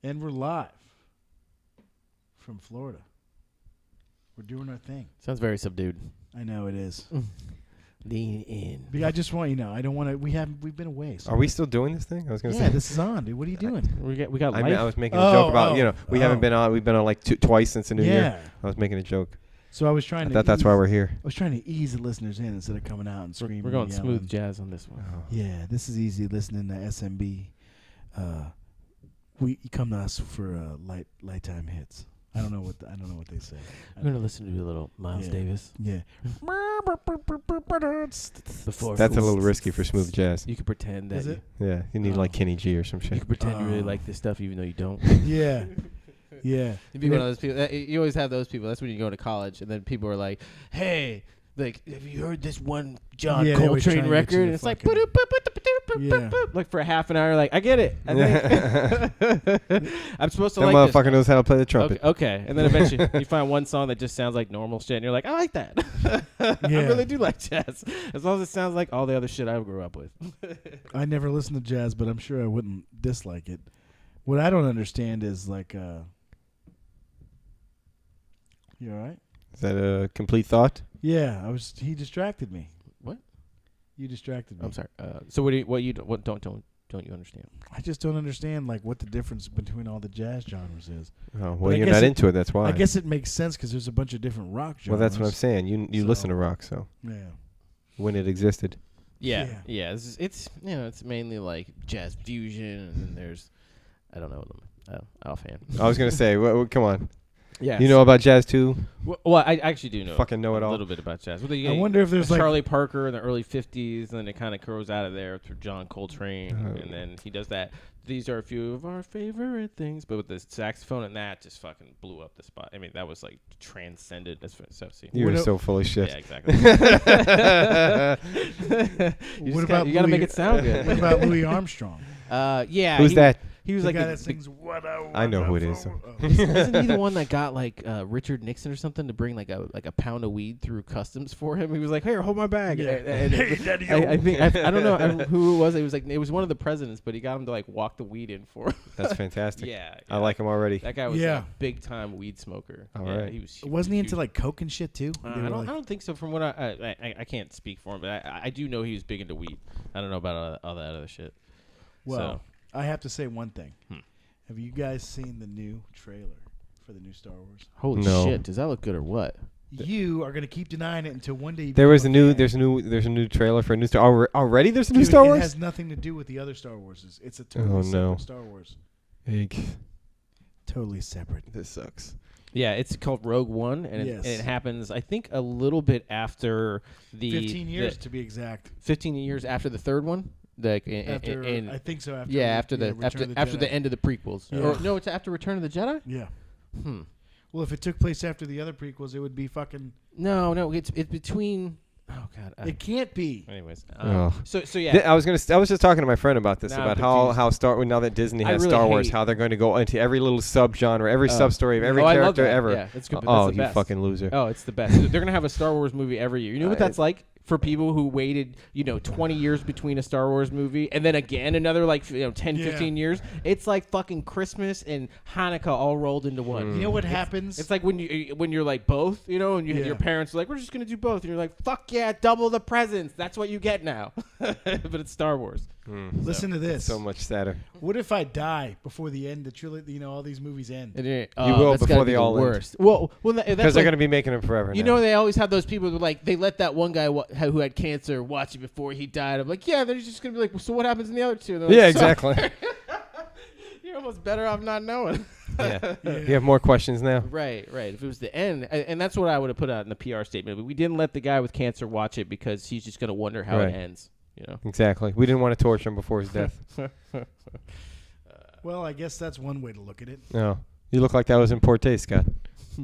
And we're live from Florida. We're doing our thing. Sounds very subdued. I know it is. Lean in. But I just want I don't want to. We've been away. So Are we still doing this thing? I was gonna say. Yeah, this is on, dude. What are you doing? We got life. I was making a joke about we haven't been on. We've been on like twice since the new year. I was making a joke. So I was trying to. That's why we're here. I was trying to ease the listeners in instead of coming out and screaming. We're going smooth jazz on this one. Oh. Yeah, this is easy listening to SMB. You come to us for light time hits. I don't know what they say. I'm gonna listen to a little Miles Davis. Yeah. Before That's a little risky for smooth jazz. You could pretend that. Is it? Yeah, you need like Kenny G or some You shit. could pretend you really like this stuff even though you don't. Yeah. Yeah. You'd be one of those people. You always have those people. That's when you go to college, and then people are like, "Hey, like, have you heard this one John Coltrane record?" And it's like, like for a half an hour, like, I get it. I think I'm supposed to That like motherfucker this. knows how to play the trumpet. Okay. And then eventually you find one song that just sounds like normal shit, and you're like, I like that. I really do like jazz, as long as it sounds like all the other shit I grew up with. I never listened to jazz, but I'm sure I wouldn't dislike it. What I don't understand is like, you all right? Is that a complete thought? Yeah, he distracted me. What? You distracted me. I'm sorry. So what don't you understand? I just don't understand like what the difference between all the jazz genres is. Oh, well, you're not into it. That's why. I guess it makes sense because there's a bunch of different rock genres. Well, that's what I'm saying. You listen to rock, so yeah. When it existed. Yeah. It's it's mainly like jazz fusion, and then there's I don't know them. Offhand. I was gonna say, come on. Yeah. You know about jazz too? Well, I actually do know. Fucking know it all. A little bit about jazz. Well, I wonder if there's like Charlie Parker in the early 50s, and then it kind of grows out of there through John Coltrane, and then he does that. These are a few of our favorite things, but with the saxophone and that just fucking blew up the spot. I mean, that was like transcended. That's so see. You were so full of shit. Yeah, exactly. You gotta make it sound good. What about Louis Armstrong? Yeah. Who's that? He was like the guy that sings "What I know who it is. Isn't he the one that got like Richard Nixon or something to bring like a pound of weed through customs for him? He was like, "Here, hold my bag." Yeah. Hey, Daddy, I think I don't know who it was. It was one of the presidents, but he got him to like walk the weed in for him. That's fantastic. Yeah, I like him already. That guy was a big time weed smoker. All right. He was. Wasn't he into like coke and shit too? I don't think so. From what I can't speak for him, but I do know he was big into weed. I don't know about all that other shit. Well, I have to say one thing. Have you guys seen the new trailer for the new Star Wars? Holy shit! Does that look good or what? You are gonna keep denying it until one day. You there's a new trailer for a new Star. Already there's a new Star Wars. It has nothing to do with the other Star Warses. It's a totally separate Star Wars. Totally separate. This sucks. Yeah, it's called Rogue One, and it happens, I think, a little bit after the 15 years to be exact. 15 years after the third one. I think so. After the end of the prequels. Yeah. Or no, it's after Return of the Jedi. Yeah. Well, if it took place after the other prequels, it would be fucking. No, it's between. Oh God, it can't be. Anyways, so yeah, I was just talking to my friend about this about how now that Disney has Star Wars, how they're going to go into every little subgenre, every sub story of every character ever. Yeah, it's good. Oh, you fucking loser! Oh, it's the best. They're gonna have a Star Wars movie every year. You know what that's like? For people who waited, 20 years between a Star Wars movie and then again another 10, 15 years. It's like fucking Christmas and Hanukkah all rolled into one. You know what happens? It's like when you're like both, and your parents are like, we're just going to do both. And you're like, fuck yeah, double the presents. That's what you get now. But it's Star Wars. Listen to this. So much sadder. What if I die before the end? The trilogy, all these movies end. You will before they all end. Well, because they're going to be making them forever. They always have those people who they let that one guy who had cancer watch it before he died. I'm like, yeah, they're just going to be like, well, so what happens in the other two? Like, yeah, exactly. You're almost better off not knowing. Yeah. You have more questions now. Right. If it was the end, and that's what I would have put out in the PR statement. But we didn't let the guy with cancer watch it because he's just going to wonder how it ends. Exactly. We didn't want to torture him before his death. Well, I guess that's one way to look at it. No. You look like that was in poor taste, Scott.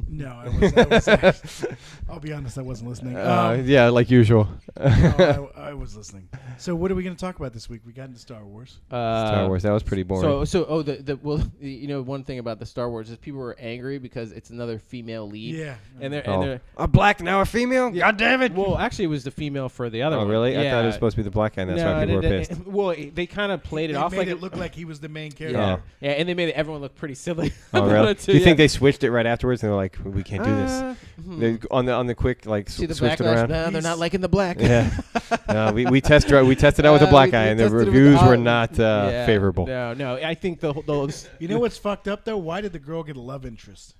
No, I was I'll be honest, I wasn't listening. Yeah, like usual. No, I was listening. So what are we going to talk about this week? We got into Star Wars. Star Wars, that was pretty boring. One thing about the Star Wars is people were angry because it's another female lead. Yeah. And they're a black, now a female? God damn it. Well, actually, it was the female for the other one. Oh, really? Yeah. I thought it was supposed to be the black guy, and that's why people were pissed. Well, they kind of played it off like it looked like he was the main character. Yeah. Yeah, and they made everyone look pretty silly. Oh, really? Do you think they switched it right afterwards, and they're like, we can't do this? They on the quick, like, switched it around? No, they're not liking the black. Yeah. No, we tested out with a black guy, and the reviews were not favorable. No. I think those. You know what's fucked up though? Why did the girl get a love interest?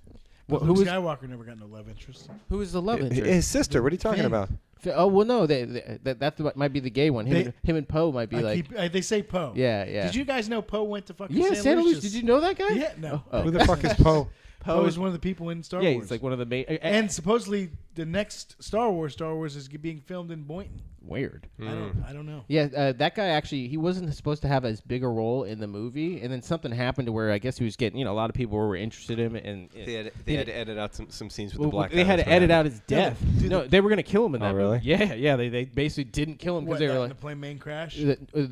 Luke Skywalker never got no love interest. Who was the love interest? His sister. What are you talking about? Oh well, no, that might be the gay one. Him and Poe might be they say Poe. Yeah. Did you guys know Poe went to fucking Santa Lucia? Did you know that guy? Yeah, no. Who the fuck is Poe? Poe is one of the people in Star Wars. Yeah, he's like one of the main. And supposedly the next Star Wars is being filmed in Boynton. Weird. I don't know. Yeah, that guy actually, he wasn't supposed to have as big a role in the movie, and then something happened to where I guess he was getting, a lot of people were interested in him, and they had to edit out some scenes with the black guy. They had to edit out his death. No, they were gonna kill him in that. Oh, really? Movie. Yeah. They basically didn't kill him because they were like the plane main crash.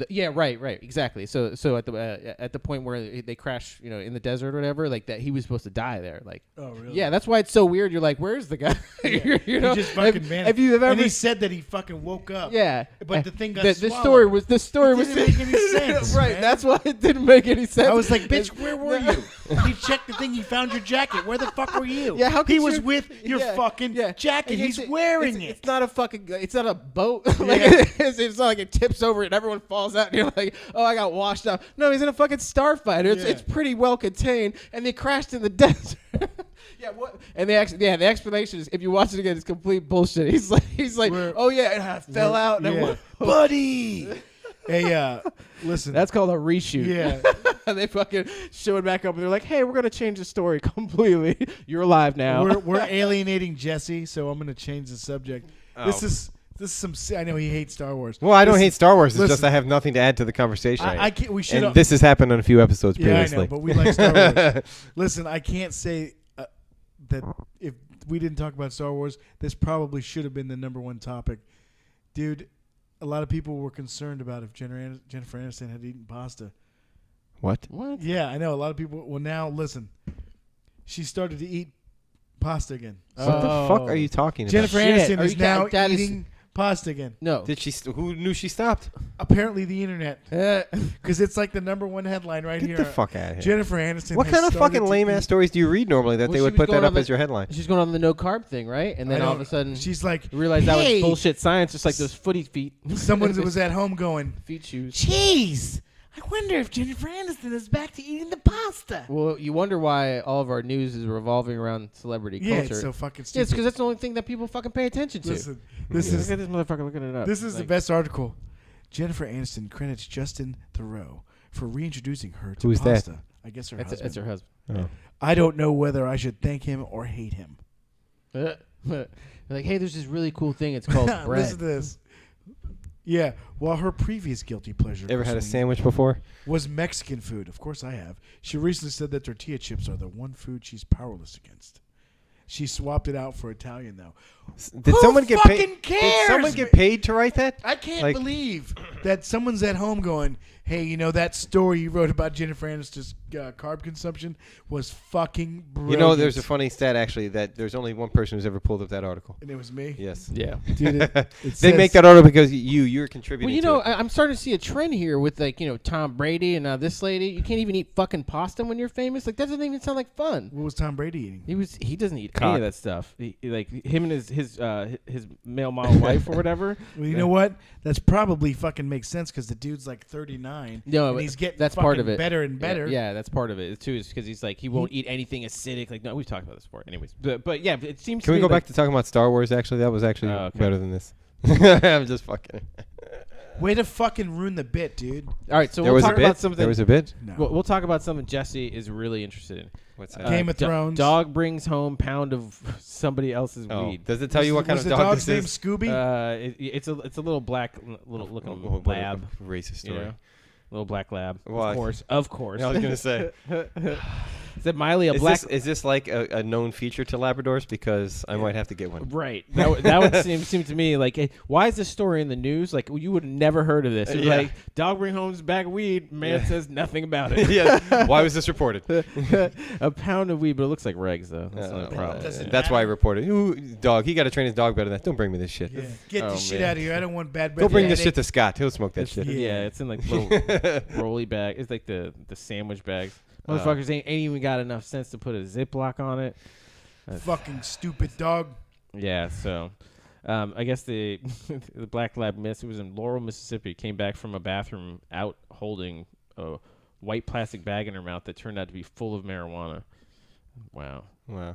Yeah, right, exactly. So at the point where they crash, in the desert or whatever, like that, he was supposed to die there. Like, oh really? Yeah, that's why it's so weird. You're like, where's the guy? He just fucking vanished. And he said that he fucking woke up. Yeah, but the thing got the story was didn't make any sense. Right, man. that's why it didn't make any sense. I was like, bitch, where were you? He checked the thing. He found your jacket. Where the fuck were you? Yeah, how could he was with your fucking jacket. He's wearing it. It's not a fucking. It's not a boat. It's not like it tips over and everyone falls out. And you're like, oh, I got washed out. No, he's in a fucking starfighter. It's pretty well contained, and they crashed in the desert. Yeah, what? And the explanation is, if you watch it again, it's complete bullshit. He's like, oh yeah, and I fell out. And buddy. Hey, listen. That's called a reshoot. Yeah. They fucking show it back up, and they're like, hey, we're gonna change the story completely. You're alive now. We're alienating Jesse, so I'm gonna change the subject. Oh. This is some. I know he hates Star Wars. Well, I don't hate Star Wars. It's just I have nothing to add to the conversation. I can't. We should. And this has happened on a few episodes previously. I know, but we like Star Wars. Listen, I can't say that if we didn't talk about Star Wars, this probably should have been the number one topic, dude. A lot of people were concerned about if Jennifer Aniston had eaten pasta. What? Yeah, I know. A lot of people. Well, now listen. She started to eat pasta again. What the fuck are you talking about? Jennifer Aniston is now eating pasta again. No. Did she? Who knew she stopped? Apparently the internet. Because it's like the number one headline right here. Get the fuck out of here. Jennifer Aniston. What kind of fucking lame-ass stories do you read normally that they would put that up as your headline? She's going on the no-carb thing, right? And then all of a sudden she's like, realized that was bullshit science, just like those footy feet. Someone was at home going, feet shoes. Jeez. I wonder if Jennifer Aniston is back to eating the pasta. Well, you wonder why all of our news is revolving around celebrity culture. Yeah, it's so fucking stupid. Yeah, it's because that's the only thing that people fucking pay attention to. Listen, look at this motherfucker looking it up. This is the best article. Jennifer Aniston credits Justin Theroux for reintroducing her to pasta. Who's that? I guess her husband. That's her husband. Oh. I don't know whether I should thank him or hate him. Like, hey, there's this really cool thing. It's called bread. Listen to this. Yeah, while her previous guilty pleasure ever had a sandwich before? Was Mexican food. Of course I have. She recently said that tortilla chips are the one food she's powerless against. She swapped it out for Italian now. Did someone get paid? Cares? Did someone get paid to write that? I can't believe that someone's at home going, hey, that story you wrote about Jennifer Aniston's carb consumption was fucking brilliant. There's a funny stat, actually, that there's only one person who's ever pulled up that article. And it was me? Yes. Yeah. Dude, they make that article because you're contributing to it. I'm starting to see a trend here with, Tom Brady and this lady. You can't even eat fucking pasta when you're famous. Like, that doesn't even sound like fun. What was Tom Brady eating? He doesn't eat any of that stuff. Him and his male model wife or whatever. Well, you know what? That's probably fucking makes sense because the dude's like 39. No, and he's getting that's part of it. Better and better. Yeah, that's part of it too. Is because he's like he won't eat anything acidic. Like, no, we've talked about this before. Anyways, but yeah, it seems. Can we go back to talking about Star Wars? Actually, that was actually better than this. I'm just fucking. Way to fucking ruin the bit, dude. All right, so we'll talk about something. There was a bit? No. We'll talk about something Jesse is really interested in. What's that? Game of Thrones. Dog brings home pound of somebody else's weed. Does it tell you what kind of dog dog's this name is? Scooby? It's a little black looking lab. Racist story. Little black lab. Well, of course. Yeah, I was gonna say. Said Miley, Is this like a known feature to Labradors? Because I might have to get one. Right. That would seem to me like, hey, why is this story in the news? Like, you would have never heard of this. It's like, dog bring home his bag of weed. Man says nothing about it. Why was this reported? A pound of weed, but it looks like regs, though. That's not a problem. That's why I reported. Ooh, dog, he got to train his dog better than that. Don't bring me this shit. Yeah. Get the shit out of here. I don't want bad breath. Go bring this shit to Scott. He'll smoke that shit. Yeah, it's in like little rolly bag. It's like the sandwich bags. Motherfuckers ain't even got enough sense to put a Ziploc on it. Fucking stupid dog. Yeah, so I guess the black lab miss, it was in Laurel, Mississippi, came back from a bathroom out holding a white plastic bag in her mouth that turned out to be full of marijuana. Wow.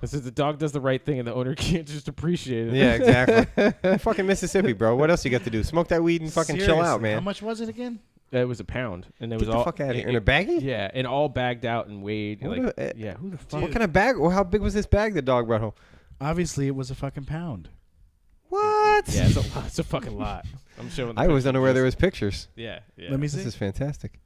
This is the dog does the right thing and the owner can't just appreciate it. Yeah, exactly. Fucking Mississippi, bro. What else you got to do? Smoke that weed and fucking chill out, man. How much was it again? It was a pound, and it was Get the fuck out of here. In a baggie? Yeah, and all bagged out and weighed. Who the fuck? What kind of bag? Well, how big was this bag the dog brought home? Obviously, it was a fucking pound. What? Yeah, it's a fucking lot. I'm showing. I was unaware there was pictures. Yeah. Let me see. This is fantastic.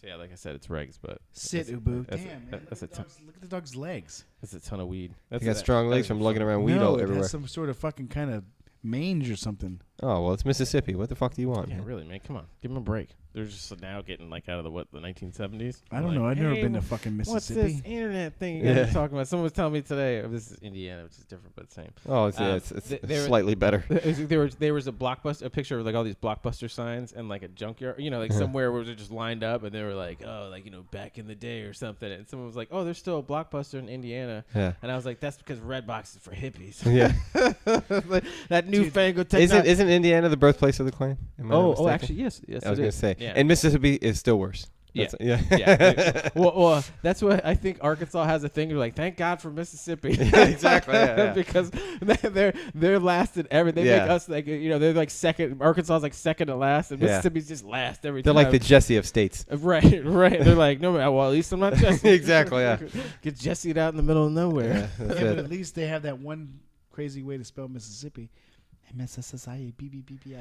So yeah, like I said, it's regs, but sit, Ubu. Damn, man. Look at the dog's legs. That's a ton of weed. He got strong legs from lugging around weed all everywhere. It has some sort of fucking kind of mange or something. Oh well, it's Mississippi. What the fuck do you want? Yeah, man? Really, man. Come on, give him a break. They're just now getting like out of the 1970s. I don't know. I've never been to fucking Mississippi. What's this internet thing you guys are talking about? Someone was telling me today. This is Indiana, which is different but same. Oh, it's slightly better. There was a picture of like all these Blockbuster signs and like a junkyard, like somewhere where they're just lined up, and they were like, oh, like back in the day or something. And someone was like, oh, there's still a Blockbuster in Indiana. Yeah. And I was like, that's because Redbox is for hippies. Yeah. That newfangled technology. Isn't Indiana the birthplace of the Klan? Oh, actually, yes. I was going to say. Yeah. And Mississippi is still worse. Yeah. Well, that's what I think. Arkansas has a thing. They're like, thank God for Mississippi. Exactly. Yeah. Because they're last in everything. They make us like they're like second. Arkansas is like second to last, and Mississippi's just last every time. They're like the Jesse of states. Right. They're like, no, well, at least I'm not Jesse. Exactly. Yeah. Get Jesse'd out in the middle of nowhere. Yeah, but at least they have that one crazy way to spell Mississippi.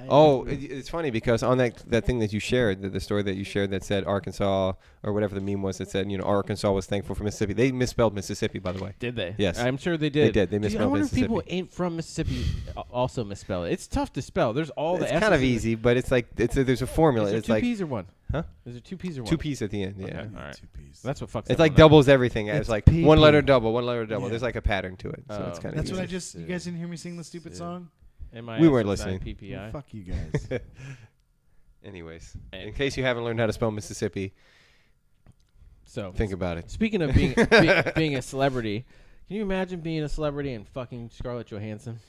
Oh, it's funny because on that thing that you shared, the story that you shared that said Arkansas or whatever the meme was that said, Arkansas was thankful for Mississippi. They misspelled Mississippi, by the way. Did they? Yes. I'm sure they did. They did. They misspelled Mississippi. I wonder if people ain't from Mississippi also misspell it. It's tough to spell. There's all the S's. It's kind of easy, but it's like there's a formula. Is there it's two like P's or one? Huh? Is there two P's or one? Two P's at the end. Okay. Yeah. All right. 2 P's. That's what fucks. It's like doubles everything. It's like PP. one letter double. Yeah. There's like a pattern to it. So it's kind of That's easy. what you guys didn't hear me sing the stupid song? We weren't listening. PPI. Well, fuck you guys. Anyways, in case you haven't learned how to spell Mississippi, so think about it. Speaking of being a celebrity, can you imagine being a celebrity and fucking Scarlett Johansson?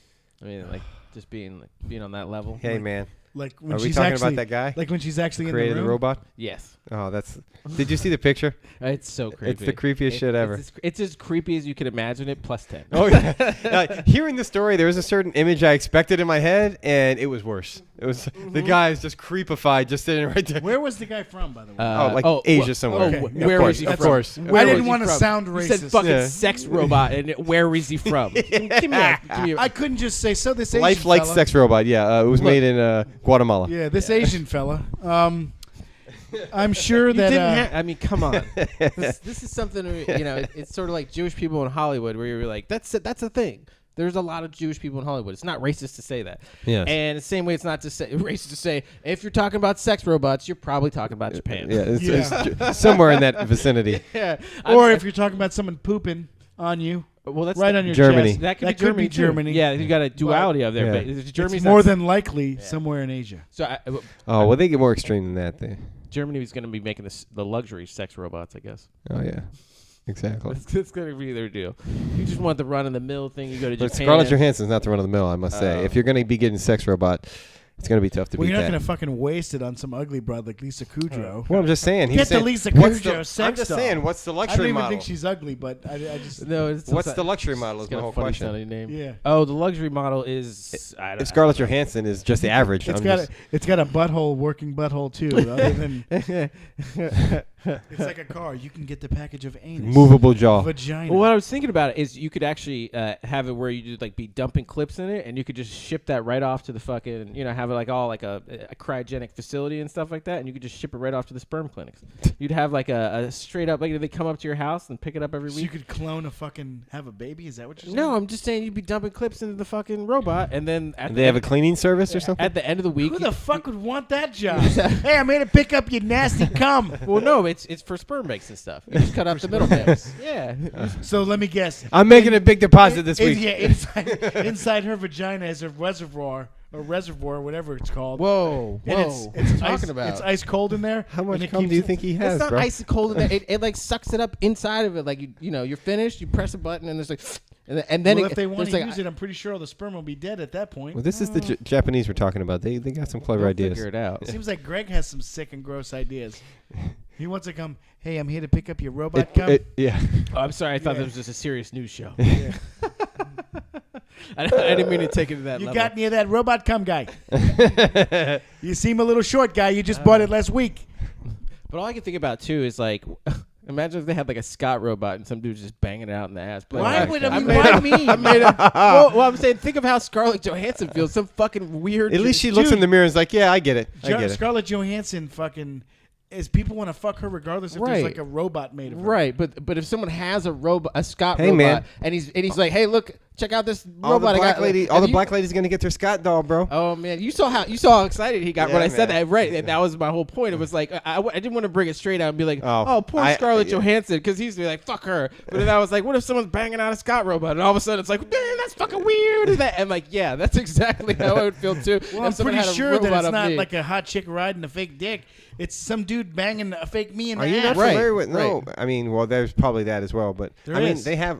I mean, like just being on that level. Hey, man. Like when Are we she's talking actually, about that guy? Like when she's actually created in the the room? robot? Yes. Oh, that's. Did you see the picture? It's so creepy. It's the creepiest shit ever. It's as creepy as you could imagine it, plus 10. Oh, yeah. Hearing the story, there was a certain image I expected in my head, and it was worse. It was the guy is just creepified, just sitting right there. Where was the guy from, by the way? Asia somewhere. Okay. Where was he from? Of course. I didn't want to sound racist. You said fucking sex robot, and where is he from? Give me I couldn't just say so. This Asian Lifelike fella. sex robot. Yeah, it was made in Guatemala. Yeah, this Asian fella. I'm sure that. I mean, come on. This is something. It's sort of like Jewish people in Hollywood, where you're like, that's a thing. There's a lot of Jewish people in Hollywood. It's not racist to say that. Yes. And the same way it's not racist to say if you're talking about sex robots, you're probably talking about Japan. Yeah, it's somewhere in that vicinity. Yeah. Or if you're talking about someone pooping on you. Well, that's right on your Germany. chest. That could be be Germany. Yeah, you got a duality of there. Yeah. But Germany's it's more than likely somewhere in Asia. So well, they get more extreme than that. Germany is going to be making the luxury sex robots, I guess. Oh yeah, exactly. It's going to be their deal. You just want the run-of-the-mill thing. You go to Japan. Scarlett Johansson's not the run of the mill, I must say. If you're going to be getting sex robot, it's going to be tough to beat that. Well, you're not going to fucking waste it on some ugly broad like Lisa Kudrow. Well, I'm just saying. Get the Lisa Kudrow sex I'm just saying, what's the luxury model? I don't even model? think she's ugly, but I just... No, what's the luxury model is my whole question. Name. Yeah. Oh, the luxury model is... If Scarlett Johansson is just the average. It's got a butthole, working butthole, too, other than... It's like a car. You can get the package of anus. Movable jaw. Vagina. Well, what I was thinking about is you could actually have it where you just like be dumping clips in it, and you could just ship that right off to the fucking, have it like all like a cryogenic facility and stuff like that, and you could just ship it right off to the sperm clinics. You'd have like a straight up, like they come up to your house and pick it up every So week. you could clone have a baby? Is that what you're saying? No, I'm just saying you'd be dumping clips into the fucking robot, and then They have a cleaning service or something? at the end of the week. Who the fuck would want that job? Hey, I'm here to pick up your nasty cum. Well, no, it's for sperm banks and stuff. You just cut out the middleman. Yeah. So let me guess. I'm making a big deposit this week. Yeah, inside her vagina is a reservoir, whatever it's called. Whoa. And It's what are you talking about? It's ice cold in there. How much and it cum keeps do you it- think he has, It's not bro? icy cold in there. It like sucks it up inside of it. Like you're finished. You press a button and there's like, and then Well, it, if they want there's to like, use it, I'm pretty sure all the sperm will be dead at that point. Well, this is the Japanese we're talking about. They got some clever they'll ideas. Figure it out. It seems like Greg has some sick and gross ideas. He wants to come. Hey, I'm here to pick up your robot cum. Yeah. Oh, I'm sorry. I thought Yeah. this was just a serious news show. Yeah. I didn't mean to take it to that You level. got near that robot cum guy. You seem a little short, guy. You just bought it last week. But all I can think about too is like, imagine if they had like a Scott robot and some dude's just banging it out in the ass. But Why like, would I I made why a- me? I made a, well, I'm saying, think of how Scarlett Johansson feels. Some fucking weird. At least she looks in the mirror and is like, yeah, I get it. I get it. Scarlett Johansson fucking is people want to fuck her regardless if Right. there's like a robot made of her. Right, but if someone has a robot, a Scott Hey, robot, man. and he's like, hey, look, check out this All robot the black I got. lady, all Have the you- black ladies gonna get their Scott doll, bro. Oh man, you saw how excited he got Yeah, when I said man. that, right? And that was my whole point. It was like I didn't want to bring it straight out and be like, Oh, poor I- Scarlett yeah. Johansson, because he's like, fuck her. But then I was like, what if someone's banging out a Scott robot, and all of a sudden it's like, man, that's fucking weird. And like, yeah, that's exactly how I would feel too. Well, if I'm someone pretty had a sure that robot it's of not me. like a hot chick riding a fake dick. It's some dude banging a fake me in the Are you ass. not Right, familiar with? No, right. I mean, well, there's probably that as well, but There I mean, is. they have.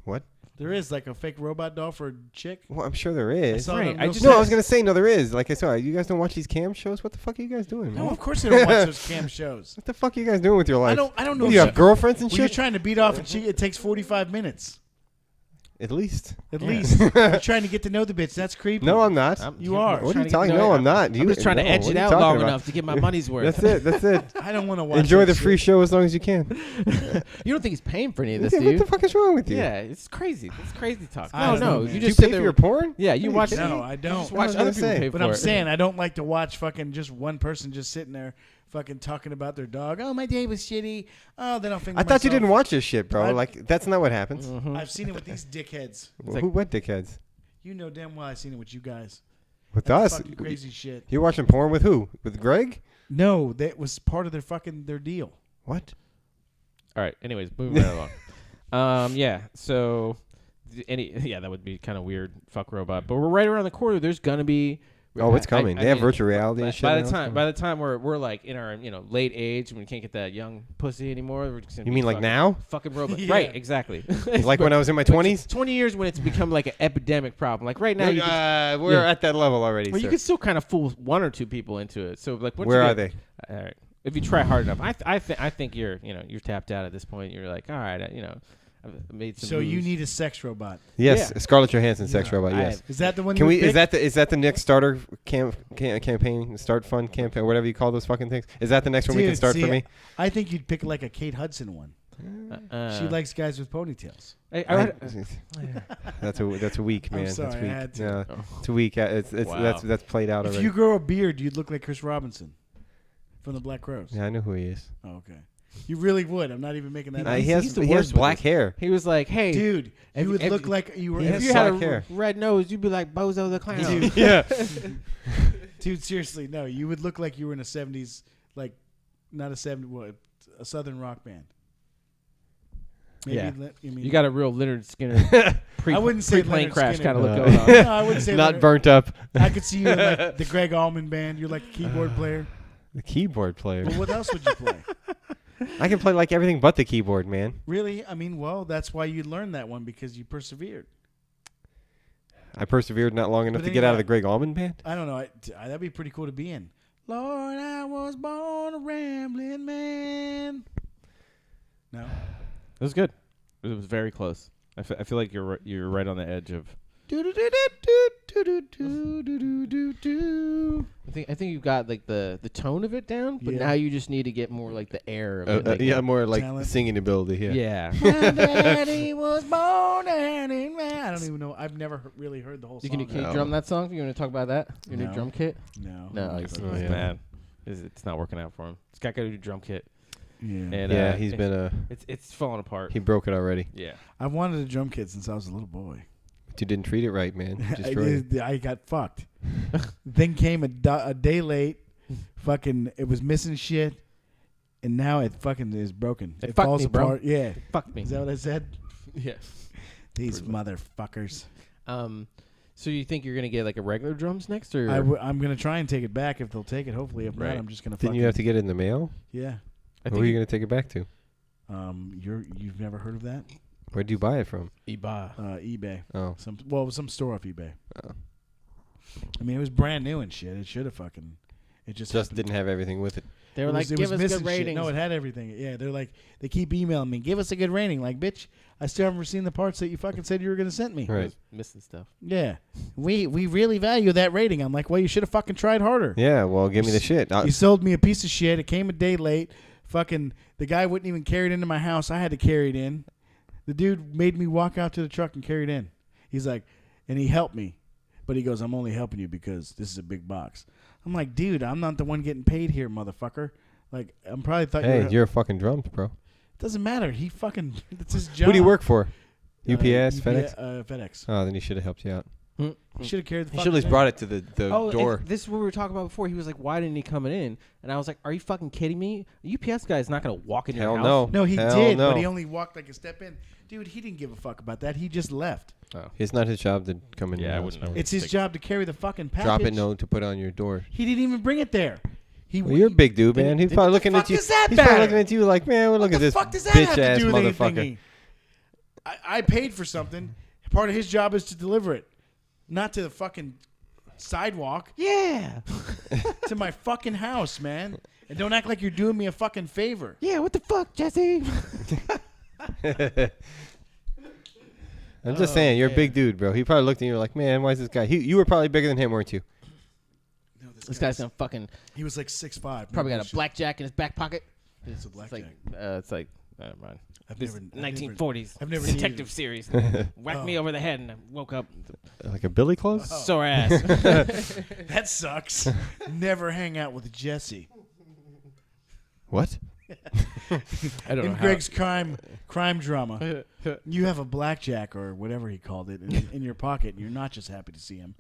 What? There is like a fake robot doll for a chick. Well, I'm sure there is. saw it Right, on I Real just- No, I Sex. was gonna say no. There is. Like I saw, you guys don't watch these cam shows. What the fuck are you guys doing, man? No, of course they don't watch those cam shows. What the fuck are you guys doing with your life? I don't know. What, do you if have girlfriends and when you're shit? trying to beat off a chick, it takes 45 minutes At least. at Yeah. least. You're trying to get to know the bitch. That's creepy. No, I'm not. You are. What are trying you to get talking? to know No, it. I'm not. I'm You- just trying to no, edge what it are you out talking long about? enough to get my money's worth. That's it. That's it. I don't want to watch. Enjoy that the free shit. show as long as you can. You don't think he's paying for any of this, Yeah, do what you? the fuck is wrong with you? Yeah, it's crazy. It's crazy talk. I No, don't know, no, man. you Do just you sit pay for there. your porn? Yeah, you Are watch. kidding me? No, I don't. Just watch I was other gonna people say. pay But for I'm it. saying I don't like to watch fucking just one person just sitting there fucking talking about their dog. Oh, my day was shitty. Oh, then I'll finger I thought you myself. didn't watch this shit, bro. I- Like that's not what happens. Mhm. I've seen it with these dickheads. like- Who? What dickheads? You know damn well I've seen it with you guys. With That's us? fucking crazy shit. You're watching porn with who? With Greg? No, that was part of their deal. What? All right. Anyways, moving right along. Yeah. So, that would be kind of weird. Fuck robot. But we're right around the corner. There's gonna be. Oh, it's coming. They have virtual reality and shit. By now. the It's time, coming. by the time we're like in our late age and we can't get that young pussy anymore, we're just gonna You be mean like fucking- now? Fucking robot. Yeah. Right. Exactly. Like when I was in my 20s? 20 years when it's become like an epidemic problem. Like right now, you can, We're yeah. at that level already. well, you sir. can still kind of fool one or two people into it. So like, once Where you are get- they? All right. If you try hard enough, I think you're tapped out at this point. You're like, all right, I've made some. So you moves. need a sex robot. Yes, Yeah. Scarlett Johansson sex Yeah. robot. Yes. Is that the one? Can you we? would Is pick? that the next starter campaign? Start fund campaign, whatever you call those fucking things. Is that the next one we can Dude, start see, for me? I think you'd pick like a Kate Hudson one. She likes guys with ponytails. That's a weak man. I'm sorry, that's I weak. had to. Yeah, Oh. it's weak. It's Wow. that's played out If already. you grow a beard, you'd look like Chris Robinson from the Black Crowes. Yeah, I know who he is. Oh, okay. You really would. I'm not even making that up. He he's has the he has worst with black this. hair. He was like, hey, Dude, if- you would if- look like you were. he if has you had a black hair. red nose, you'd be like Bozo the Clown. Yeah. Dude, seriously, no. You would look like you were in a 70s, like, not a 70s, what, a Southern rock band. Maybe Yeah. you mean, You got a real Leonard Skinner I wouldn't say plane Leonard crash Skinner. kind of look No. going on. No, I wouldn't say Not Leonard- burnt up. I could see you in like the Greg Allman band. You're like a keyboard player. The keyboard player. Well, what else would you play? I can play like everything but the keyboard, man. Really? I mean, well, that's why you learned that one, because you persevered. I persevered not long enough But to then get you out got- of the Greg Allman band. I don't know. That'd be pretty cool to be in. Lord, I was born a rambling man. No. It was good. It was very close. I feel like you're right on the edge of. I think you've got like the tone of it down, but now you just need to get more like the air of it. Like, more like talent. singing ability. Yeah. My daddy was born and I don't even know. I've never really heard the whole song. Can you drum that song? You want to talk about that? Your new drum kit? No. He's bad. It's not working out for him. He's got to go do drum kit. Yeah. And, he's been It's falling apart. He broke it already. Yeah. I've wanted a drum kit since I was a little boy. But you didn't treat it right, man. You destroyed it. I got fucked. Thing came a day late. Fucking, it was missing shit, and now it fucking is broken. It falls apart. Bro. Yeah. Fuck me. Is that what I said? Yeah. These motherfuckers. So you think you're gonna get like a regular drums next, or I'm gonna try and take it back if they'll take it. Hopefully, if not, I'm just gonna. Didn't you have to get it in the mail? Yeah. Where are you gonna take it back to? You've never heard of that? Where'd you buy it from? eBay. Oh. Some store off eBay. Oh. I mean, it was brand new and shit. It should have fucking. It just didn't have everything with it. They were like, give us good ratings. No, it had everything. Yeah, they're like, they keep emailing me, give us a good rating. Like, bitch, I still haven't seen the parts that you fucking said you were gonna send me. Right. Missing stuff. Yeah, we really value that rating. I'm like, well, you should have fucking tried harder. Yeah, well, give me the shit. You sold me a piece of shit. It came a day late. Fucking, the guy wouldn't even carry it into my house. I had to carry it in. The dude made me walk out to the truck and carry it in. He's like, and he helped me. But he goes, I'm only helping you because this is a big box. I'm like, dude, I'm not the one getting paid here, motherfucker. Like, I'm probably thought you're a fucking drums, bro. Doesn't matter. He fucking, that's his job. Who do you work for? UPS, FedEx? FedEx. Oh, then he should have helped you out. He should have carried the He should have at least brought it to the door. This is what we were talking about before. He was like, why didn't he come in? And I was like, are you fucking kidding me? A UPS guy is not going to walk in your house. No, he did, but he only walked like a step in. Dude, he didn't give a fuck about that. He just left. Oh. It's not his job to come in your house. I wouldn't know. It's his job to carry the fucking package. Drop it note to put on your door. He didn't even bring it there. You're a big dude, man. He's probably looking at you. He's probably looking at you like, man, look at this bitch-ass motherfucker. I paid for something. Part of his job is to deliver it, not to the fucking sidewalk. Yeah. To my fucking house, man. And don't act like you're doing me a fucking favor. Yeah, what the fuck, Jesse? I'm just saying, you're a big dude, bro. He probably looked at you like, man, why is this guy? You were probably bigger than him, weren't you? No, this guy's gonna fucking. He was like 6'5". Probably got a blackjack in his back pocket. It's a blackjack. It's like, never mind. This 1940s I've never detective series. Whacked me over the head and I woke up. Like a billy club? Sore ass. That sucks. Never hang out with Jesse. What? I don't know. In Greg's crime drama, you have a blackjack or whatever he called it in your pocket, and you're not just happy to see him,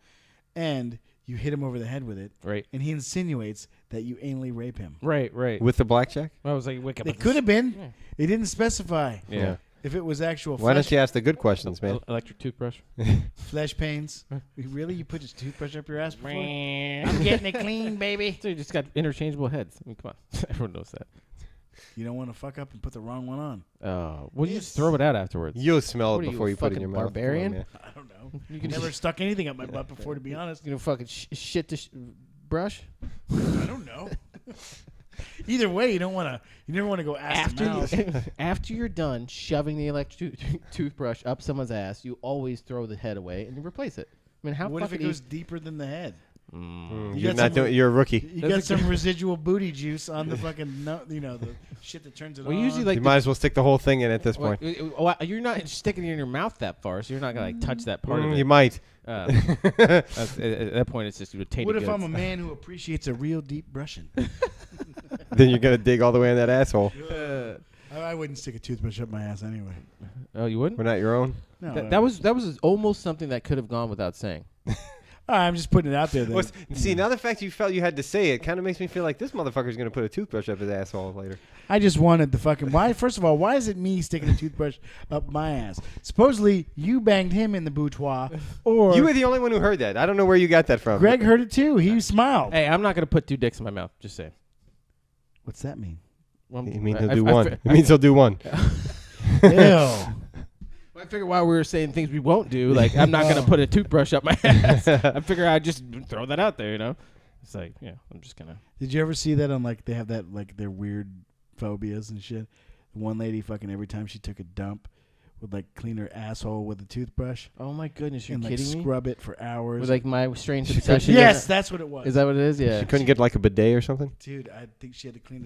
and you hit him over the head with it, right? And he insinuates that you anally rape him, right? With the blackjack? I was like, wake up. It could have been. Yeah. It didn't specify. Yeah. If it was actual. Why don't you ask the good questions, man? Electric toothbrush. Flesh pains. Really? You put your toothbrush up your ass before? I'm getting it clean, baby. So you just got interchangeable heads. I mean, come on. Everyone knows that. You don't want to fuck up and put the wrong one on. Well, you just throw it out afterwards. You'll smell it before you put it in your mouth. Barbarian? On, I don't know. You can never stuck anything up my butt before, to be honest. You know, fucking shit to brush. I don't know. Either way, you don't want to. You never want to go ass to mouth. After you're done shoving the electric toothbrush up someone's ass, you always throw the head away and you replace it. I mean, how? What if it goes deeper than the head? You're not doing. You're a rookie. You got some residual booty juice on the fucking, the shit that turns it on. Usually, like, you might as well stick the whole thing in at this point. You're not sticking it in your mouth that far, so you're not gonna like touch that part of it. You might. At that point, it's just tainted. What if I'm a man who appreciates a real deep brushing? Then you're gonna dig all the way in that asshole. I wouldn't stick a toothbrush up my ass anyway. Oh, you wouldn't? We're not your own. No, that was almost something that could have gone without saying. I'm just putting it out there. See, now the fact you felt you had to say it kind of makes me feel like this motherfucker's going to put a toothbrush up his asshole later. I just wanted the fucking... Why? First of all, why is it me sticking a toothbrush up my ass? Supposedly, you banged him in the boudoir, or... You were the only one who heard that. I don't know where you got that from. Greg heard it too. He smiled. Hey, I'm not going to put 2 dicks in my mouth. Just saying. What's that mean? Well, it means he'll do one. It means he'll do one. Ew. I figured while we were saying things we won't do, like I'm not gonna put a toothbrush up my ass. I figure I'd just throw that out there, you know. It's like, yeah, I'm just gonna. Did you ever see that on they have that their weird phobias and shit? One lady fucking every time she took a dump would like clean her asshole with a toothbrush Oh my goodness, you're and like kidding me? scrub it for hours. With like my strange obsession. Yes, that's what it was. Is that what it is? Yeah. She couldn't get like a bidet or something. Dude, I think she had to clean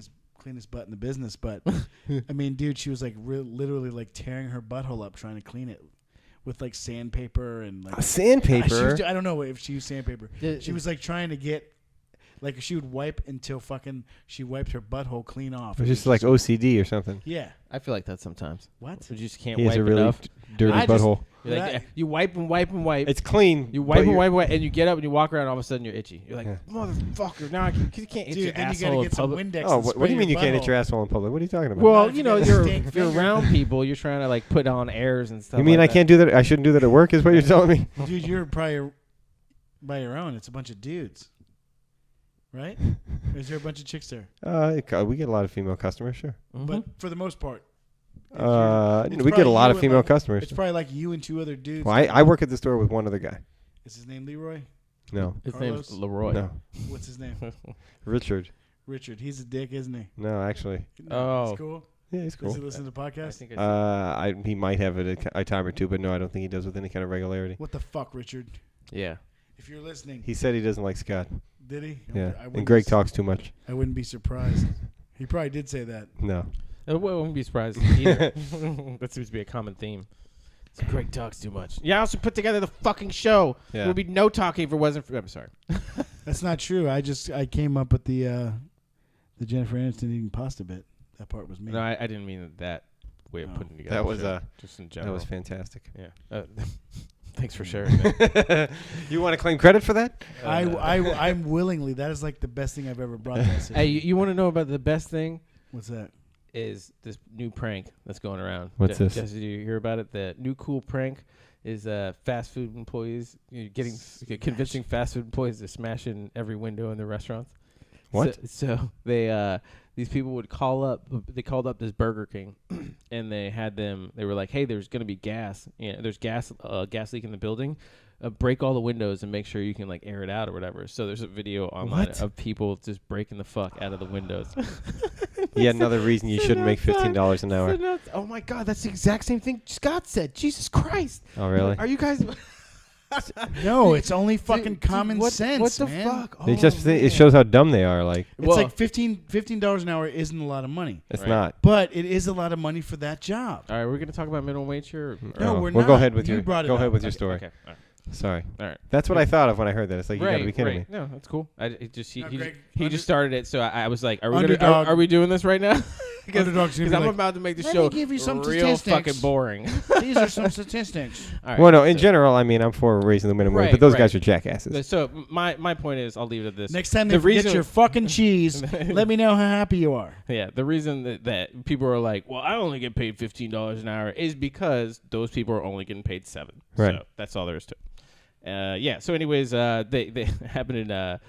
his butt in the business, but I mean, dude, she was like literally like tearing her butthole up trying to clean it with like sandpaper and like Sandpaper. I don't know if she used sandpaper. She was like trying to get like she would wipe until fucking she wiped her butthole clean off. It was just like OCD or something. Yeah. I feel like that sometimes. What? You just can't He has wipe a really enough. dirty butthole. You're like, you wipe and wipe and wipe. It's clean. You wipe and wipe, and you get up and you walk around. All of a sudden, you're itchy. You're like, motherfucker! Now you can't itch Dude, your then you asshole gotta in get some public. Windex. Oh, and what spray do you mean you your can't itch butthole. your asshole in public? What are you talking about? Well, Not you if know, you got a you're stink you're finger. around people. You're trying to like put on airs and stuff. you mean like I can't do that? I shouldn't do that at work? Is what you're telling me? Dude, you're probably by your own. It's a bunch of dudes, right? Or is there a bunch of chicks there? We get a lot of female customers, sure. Mm-hmm. But for the most part, We get a probably lot you of and, female like, customers. it's probably like you and two other dudes. Well, I work at the store with one other guy. Is his name Leroy? No, His Carlos? name's Leroy. no, What's his name? Richard. Richard. He's a dick, isn't he? No, actually, No, Oh. he's cool. yeah, he's cool. Does he listen to the I podcast? think it's He might have it a time or two, but no, I don't think he does with any kind of regularity. What the fuck, Richard? yeah. If you're listening, He said he doesn't like Scott. did he? Yeah, I and wouldn't Greg be- talks too much. I wouldn't be surprised. He probably did say that. No. I wouldn't be surprised either. That seems to be a common theme. Greg talks too much. Yeah, I also put together the fucking show. Yeah. There would be no talking if it wasn't for... I'm sorry. That's not true. I came up with the Jennifer Aniston eating pasta bit. That part was me. No, I didn't mean that way of Oh. putting together. That was the show. Just in that general. was fantastic. Yeah. Thanks for sharing that. You want to claim credit for that? I'm willingly. That is like the best thing I've ever brought to this. Hey, you want to know about the best thing? What's that? Is this new prank that's going around. What's this? Jesse, did you hear about it? The new cool prank is fast food employees convincing fast food employees to smash in every window in their restaurants. What? So they these people would call up. They called up this Burger King, and they had them. They were like, "Hey, there's gonna be gas. Yeah, there's gas leak in the building. Break all the windows and make sure you can like air it out or whatever." So there's a video online of people just breaking the fuck out of the windows. Yet another reason you shouldn't make $15 an hour. Oh my God, that's the exact same thing Scott said. Jesus Christ. Oh, really? Are you guys? No, it's only fucking Dude, common what, sense. What the man. fuck? It Oh, just man. it shows how dumb they are. Like It's Well, like $15 an hour isn't a lot of money, it's Right. not. but it is a lot of money for that job. All right, we're gonna talk about minimum wage here. No, Oh, we're well, not. go ahead with You your brought it go up. ahead with your story. Okay. All right. Sorry. All right. That's what I thought of when I heard that. It's like you gotta be kidding me. No, that's cool. He No, Greg, just started it, so I was like, are Underdog. we doing this right now? Underdog's gonna Because be I'm like, about to make the "Let show me give you some real statistics." fucking boring. These are some statistics. All right, Well, no, in so- general, I mean, I'm for raising the minimum wage, Right, but those right. guys are jackasses. So my point is, I'll leave it at this. Next time The they forget reason- your fucking cheese, let me know how happy you are. Yeah, the reason that people are like, well, I only get paid $15 an hour is because those people are only getting paid $7. Right. So that's all there is to it. Yeah. So, anyways, they happened in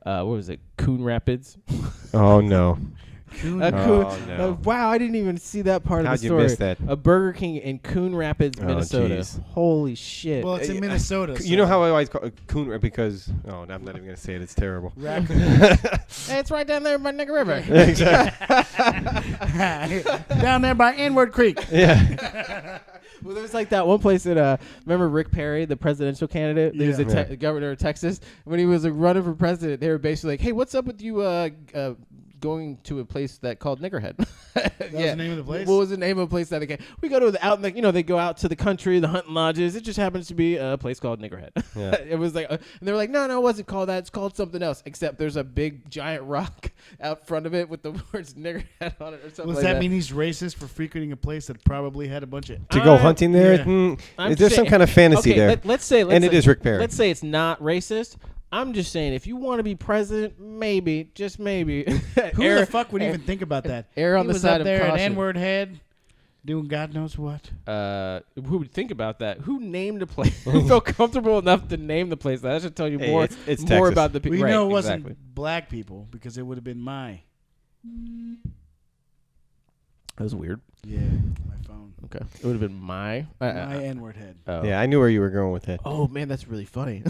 what was it, Coon Rapids? Oh no. Coon- Oh, no. Wow, I didn't even see that part How'd of the you story. miss that? A Burger King in Coon Rapids, Oh, Minnesota. jeez. Holy shit! Well, it's in Minnesota. You know how I always call it coon because I'm not even gonna say it. It's terrible. Raccoon. Hey, it's right down there by Nigger River. Exactly. Down there by Inward Creek. Yeah. Well, there was like that one place that remember Rick Perry, the presidential candidate. He was the Yeah. governor of Texas. When he was running for president, they were basically like, "Hey, what's up with you going to a place that called Niggerhead?" That was the name of the place? What was the name of the place that we go to they go out to the country, the hunting lodges. It just happens to be a place called Niggerhead. Yeah. It was like, and they were like, no, it wasn't called that. It's called something else. Except there's a big giant rock out front of it with the words Niggerhead on it or something. Does like that mean he's racist for frequenting a place that probably had a bunch of... To go hunting there, Yeah. I'm there's some saying- kind of fantasy okay, there. Let's say, and it is Rick Perry. Let's say it's not racist. I'm just saying, if you want to be president, maybe, just maybe. Who the fuck would even think about that? Err on He the was side up of there at caution. N-word head doing God knows what. Who would think about that? Who named a place? Who felt comfortable enough to name the place? That should tell you Hey, more. it's more Texas. about the people. We right, know it wasn't exactly. black people because it would have been my... That was weird. Yeah, my phone. Okay, it would have been my. My N-word head. Oh. Yeah, I knew where you were going with that. Oh man, that's really funny.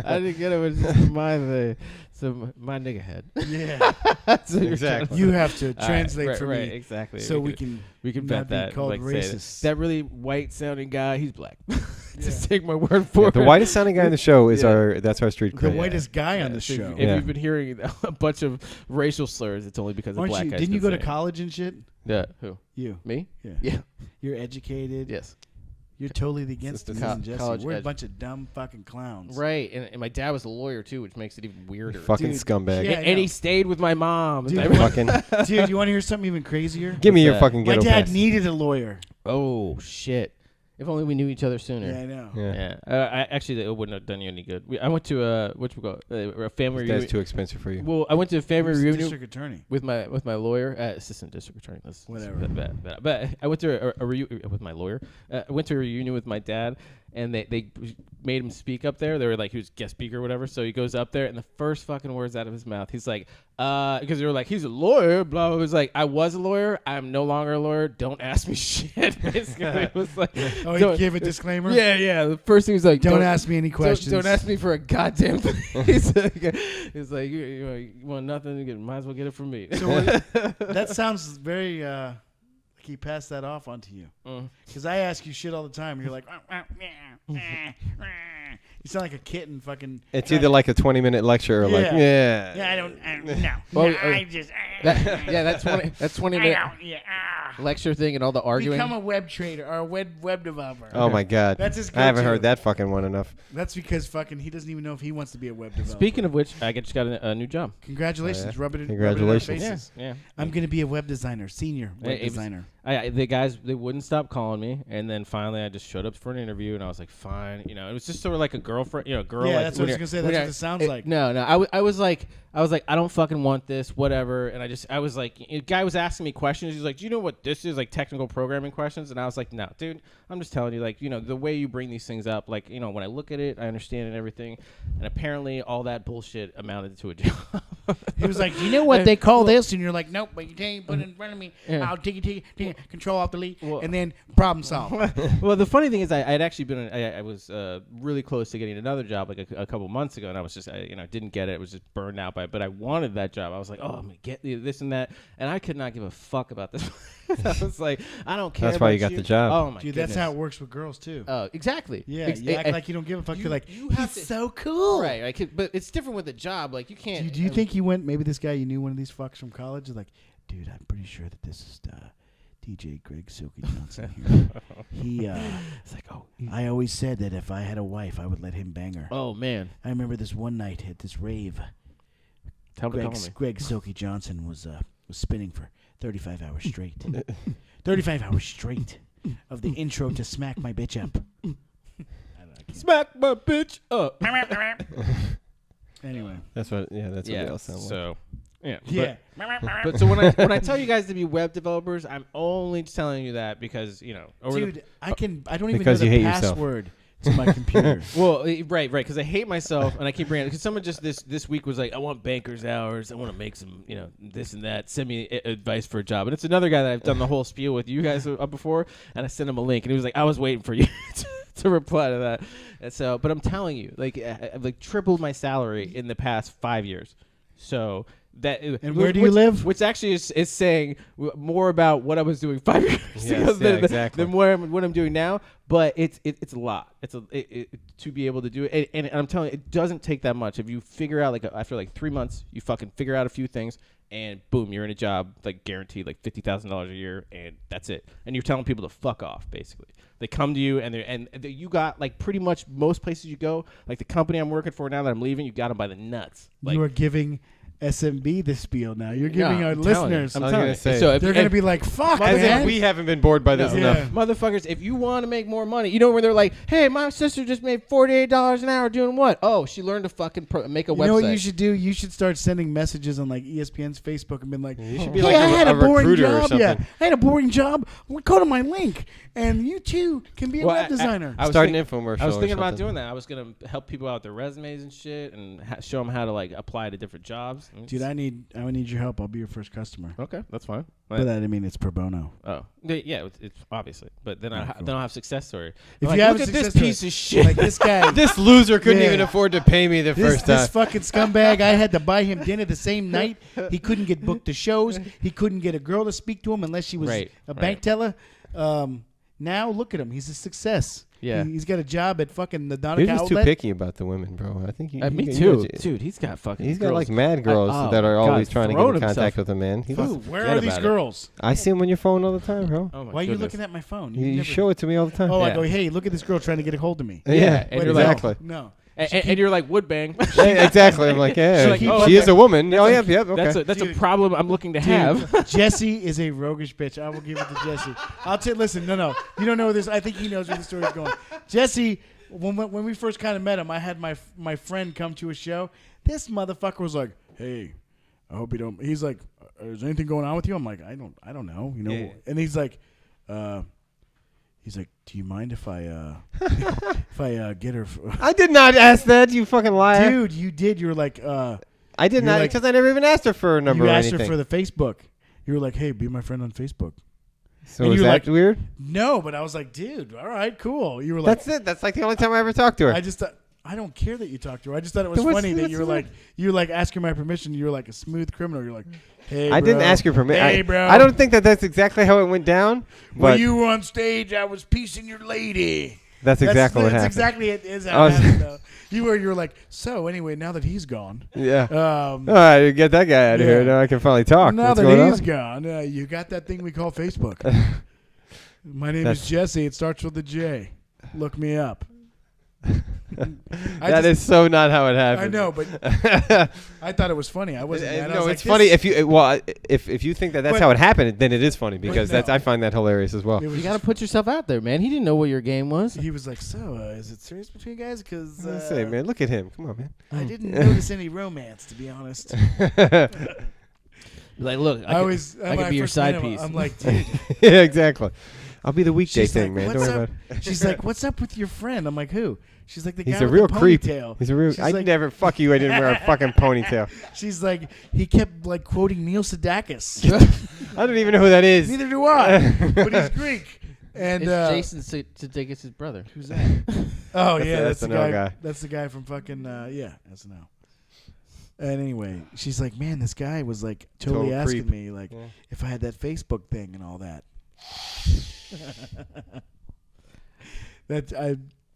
I didn't get it. It was just my thing. So my nigga head. Yeah. So Exactly. You have to translate for right, me. exactly. So we can bet not be that. called like, say racist. that really white sounding guy, he's black. Just take my word for it. The whitest sounding guy in the show is that's our street The cred. whitest guy on the so show. If you've been hearing a bunch of racial slurs, it's only because of Aren't black you, guys. didn't you been go to saying. college and shit? Yeah. Who? You. Me? Yeah. Yeah. You're educated. Yes. You're totally against It's me the and Jesse. college We're a ed- bunch of dumb fucking clowns. Right. And my dad was a lawyer too, which makes it even weirder. Fucking Dude, scumbag. yeah. And he stayed with my mom. Dude, Fucking. Dude, you want to hear something even crazier? Give me your that? fucking My ghetto dad pass. needed a lawyer. Oh shit! If only we knew each other sooner. Yeah, I know. Yeah. I actually it wouldn't have done you any good. I went to a family That's reunion. too expensive for you. Well, I went to a family Who's the reunion district attorney. with my lawyer, assistant district attorney. That's Whatever. But I went to a reunion with my lawyer. I went to a reunion with my dad, and they made him speak up there. They were like, he was guest speaker or whatever. So he goes up there, and the first fucking words out of his mouth, he's like, because they were like, he's a lawyer, blah, blah. It was like, I was a lawyer. I'm no longer a lawyer. Don't ask me shit. Basically, it was like, Oh, he don't- gave a disclaimer? Yeah. The first thing was like, Don't ask me any don't- questions. Don't ask me for a goddamn thing. He's like, you want nothing? You might as well get it from me. So that sounds very like he passed that off onto you. Because I ask you shit all the time. You're like, you sound like a kitten fucking. It's either like a 20-minute lecture or like, Yeah. yeah. I don't know. Well, I just. that's 20 minute lecture thing and all the arguing. Become a web trader or a web developer. Oh my God. That's his I haven't go-to. heard that fucking one enough. That's because fucking he doesn't even know if he wants to be a web developer. Speaking of which, I just got a new job. Congratulations. Oh, yeah. Rub it in Congratulations. our faces. Yeah. I'm going to be a web designer, senior web It was- designer. The guys, they wouldn't stop calling me, and then finally I just showed up for an interview, and I was like, fine, it was just sort of like a girlfriend, girl. Yeah, like, that's what I was when gonna say. when That's what it sounds like. No, I was like, I don't fucking want this, whatever, and I was like, a guy was asking me questions. He's like, do you know what this is, like technical programming questions? And I was like, no, dude, I'm just telling you, like, the way you bring these things up, like, when I look at it, I understand it and everything, and apparently all that bullshit amounted to a job. He was like, "Do you know what they call this?" And you're like, "Nope." But you put it in front of me. Yeah. I'll take it, control alt delete, Well- and then problem solve. Well, the funny thing is, I had actually been, I was really close to getting another job like a couple months ago, and I was just, I didn't get it. I was just burned out by it, but I wanted that job. I was like, oh, I'm gonna get this and that, and I could not give a fuck about this. I was like, I don't care. That's why you about got the job. Oh my Dude, goodness. that's how it works with girls too. Oh, exactly. Yeah, you act like you don't give a fuck. You're like, he's so cool. Right. But it's different with a job. Like you can't. Do you think he went? Maybe this guy, you knew one of these fucks from college. Is like, dude, I'm pretty sure that this is DJ Greg Silky Johnson here. He, it's like, oh, I always said that if I had a wife, I would let him bang her. oh man. I remember this one night at this rave. Tell me. Greg Silky Johnson was spinning for 35 hours straight. 35 hours straight of the intro to Smack My Bitch Up. Smack my bitch up. Anyway. That's what they all sound like. So. Yeah. Yeah. But so when I tell you guys to be web developers, I'm only telling you that because Dude, I don't even Because know you the hate yourself. password to my computer. Well, right, because I hate myself, and I keep bringing it. Because someone just this week was like, I want banker's hours. I want to make some, this and that. Send me advice for a job. And it's another guy that I've done the whole spiel with you guys up before, and I sent him a link, and he was like, I was waiting for you to reply to that. And so, but I'm telling you, like, I've like tripled my salary in the past 5 years. So. And where do you live? Which actually is saying more about what I was doing 5 years ago than what I'm doing now. But it's a lot. To be able to do it, and I'm telling you, it doesn't take that much. If you figure out after 3 months, you fucking figure out a few things, and boom, you're in a job like guaranteed like $50,000 a year, and that's it. And you're telling people to fuck off, basically. They come to you, and you got like pretty much most places you go. Like the company I'm working for now that I'm leaving, you got them by the nuts. Like, You are giving SMB the spiel now. You're giving our I'm telling you. listeners. I'm I was telling gonna you. say. So if They're going to be like, fuck, As man. if we haven't been bored by this No. enough. Yeah. Motherfuckers, if you want to make more money, where they're like, hey, my sister just made $48 an hour doing what? Oh, she learned to fucking make a website. You know what you should do? You should start sending messages on like ESPN's Facebook and be like, You should be hey, like I had a boring recruiter or job. something. Yeah, I had a boring job. Well, go to my link. and you too can be a web designer. I was Start an infomercial. I was thinking or about something. doing that. I was gonna help people out with their resumes and shit, and show them how to like apply to different jobs. Dude, I need your help. I'll be your first customer. Okay, that's fine. But that, I mean, it's pro bono. Oh, yeah, it's obviously. But then I don't have success story. If like, you have look a at this success piece story, of shit. like this guy, This loser couldn't Yeah. even afford to pay me the first time. This fucking scumbag, I had to buy him dinner the same night. He couldn't get booked to shows. He couldn't get a girl to speak to him unless she was a bank teller. Now look at him. He's a success. Yeah. He's got a job at fucking the You're Nautica just too outlet. picky about the women, bro. I think Me too. Dude, he's got fucking He's got girls. like mad girls oh, that are God, always trying to get throwing in contact himself. with a man. He Fuck, doesn't- where forget are these about it. girls? I see him on your phone all the time, bro. Oh my Why are you goodness. looking at my phone? You never- show it to me all the time. Oh, I Yeah. go, hey, look at this girl trying to get a hold of me. Yeah, and you're exactly. No. And you're like woodbang. Yeah, exactly. I'm like, yeah, She's like, oh, she is okay. a woman. Oh, yep, okay. That's a Dude. problem I'm looking to Dude, have. Jesse is a roguish bitch. I will give it to Jesse. Listen, no. You don't know this. I think he knows where the story's going. Jesse, when we first kind of met him, I had my friend come to a show. This motherfucker was like, hey, I hope you don't. He's like, is anything going on with you? I'm like, I don't know. You know. Yeah. And he's like, do you mind if I get her? I did not ask that, you fucking liar. Dude, you did. You were like, I did not, like- because I never even asked her for a number you or asked anything. her for the Facebook. You were like, hey, be my friend on Facebook. So and is you're that like- weird? No, but I was like, dude, all right, cool. You were like, That's it. That's like the only time I ever talked to her. I just thought, I don't care that you talked to her. I just thought it was What's- funny that what's you were the- like, you were like asking my permission. You were like a smooth criminal. You're like, hey, I didn't bro. ask your permission. Hey, bro. I don't think that's exactly how it went down. When But you were on stage, I was piecing your lady. that's exactly what that's happened. exactly it is I how it was- happened, though. You were like, so anyway, now that he's gone, Yeah. All um, right, get that guy out of here. Yeah. Now I can finally talk. now What's that going he's on? gone, you got that thing we call Facebook. My name That's- is Jesse. It starts with a J. Look me up. That is so not how it happened. I know, but I thought it was funny. I wasn't. mad. I No, was it's like, funny this- if you think that's But- how it happened, then it is funny because no. I find that hilarious as well. It was You got to just- put yourself out there, man. He didn't know what your game was. He was like, so is it serious between you guys? Because I say, man, look at him. Come on, man. I didn't notice any romance, to be honest. Like, look, I was. I when could be your first met side him, piece. I'm like, dude. Yeah, exactly. I'll be the weekday She's thing, like, man. Don't what's worry up? about it. She's like, what's up with your friend? I'm like, who? She's like, the guy He's a with real the creep. ponytail. He's a real. She's I like- never. Fuck you. I didn't wear a fucking ponytail. She's like, he kept like quoting Neil Sedakis. I don't even know who that is. Neither do I. But he's Greek. And It's Jason Sudeikis' brother. who's that? Oh yeah, that's the SNL guy. guy. That's the guy from fucking SNL. And anyway, she's like, man, this guy was like totally Total asking creep. me like Yeah. if I had that Facebook thing and all that. That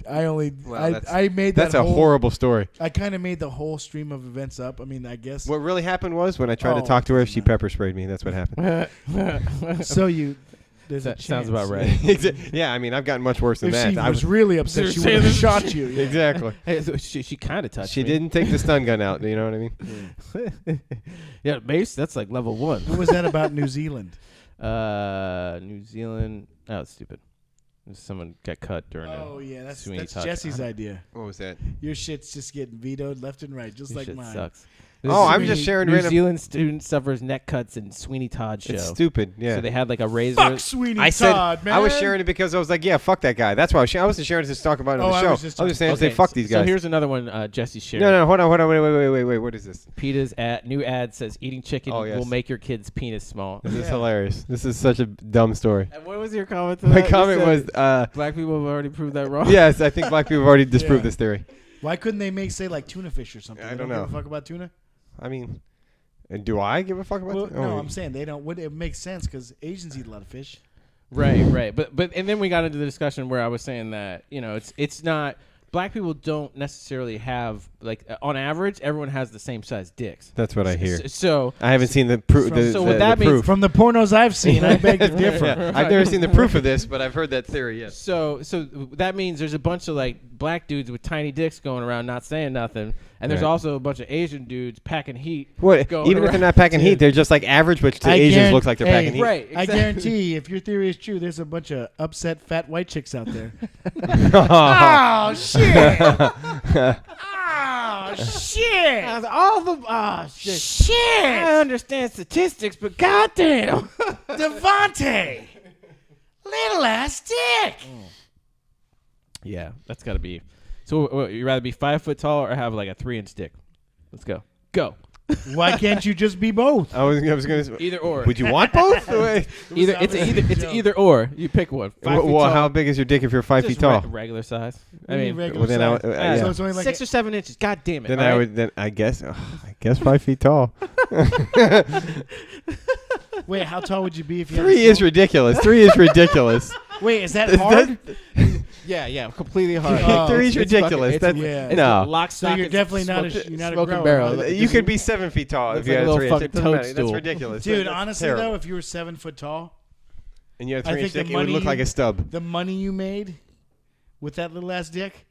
I only Wow, I made that That's a whole, horrible story. I kind of made the whole stream of events up. I mean, I guess. What really happened was when I tried to Oh, talk to her, doesn't she matter. pepper sprayed me. That's what happened. So there's a That sounds chance. about right. Yeah, I mean, I've gotten much worse than If that. she I was really upset, They're she saying would have this- shot you. Yeah. exactly. Hey, so she kind of touched She me. didn't take the stun gun out. You know what I mean? Yeah, base. That's like level 1. What was that about New Zealand? New Zealand. Oh, it's stupid. Someone got cut during Oh a yeah, that's Sweeney Todd. Jesse's idea. What was that? Your shit's just getting vetoed left and right, just This like shit mine. sucks. Oh, I'm Sweeney- just sharing New random. Zealand student suffers neck cuts in Sweeney Todd show. It's stupid. Yeah. So they had like a razor. Fuck Sweeney I said Todd, man. I was sharing it because I was like, yeah, fuck that guy. That's why I wasn't sharing it to talk about it on Oh, the I show. was just saying to Okay, say fuck these guys. So here's another one Jesse shared. no, hold on, wait. What is this? PETA's new ad says eating chicken Oh, yes. will make your kid's penis small. This is Yeah. hilarious. This is such a dumb story. And what was your comment to My that? You comment said was, black people have already proved that wrong. yes, I think black people have already disproved Yeah. this theory. Why couldn't they say like tuna fish or something? I They don't give know. a fuck about tuna. I mean, and do I give a fuck about Well, that? no, Oh, I'm saying they don't. It makes sense because Asians eat a lot of fish. Right. But and then we got into the discussion where I was saying that it's not. Black people don't necessarily have like on average everyone has the same size dicks. that's what I hear. So I haven't seen the proof. So what that means- proof. From the pornos I've seen, I beg to differ. Yeah, I've never seen the proof of this, but I've heard that theory. Yes. So that means there's a bunch of like black dudes with tiny dicks going around not saying nothing, and there's Right. also a bunch of Asian dudes packing heat. What? going Even if they're around. not packing heat, Dude. they're just like average, which to I Asians guarant- looks like they're hey, packing heat. Right. I Exactly. guarantee, if your theory is true, there's a bunch of upset fat white chicks out there. Oh, shit! Oh shit! All the Shit! I understand statistics, but goddamn. Devontae, Little ass dick. Yeah, that's got to be. So what, you'd rather be 5 foot tall or have like a 3-inch dick? Let's go. Go. Why can't you just be both? I was going to Either or. Would you want both? It's either or. You pick one. 5 feet tall. How big is your dick if you're 5 feet tall? Regular size. I mean, regular well, then size. yeah. So it's only like 6 or 7 inches. God damn it. Then I would. Then I guess 5 feet tall. Wait, how tall would you be if you? 3 is ridiculous. 3 is ridiculous. Wait, is that hard? Yeah, completely hard. 3 is ridiculous. No. Lock, stock, So you're definitely not a smoking barrel. Right? You could be 7 feet tall if Looks you like had a a little 3 inch. fucking That's toadstool. ridiculous. Dude, That's honestly terrible. though, if you were 7 foot tall, and you had a I 3 inch think dick, it would look like a stub. the money you made with that little ass dick,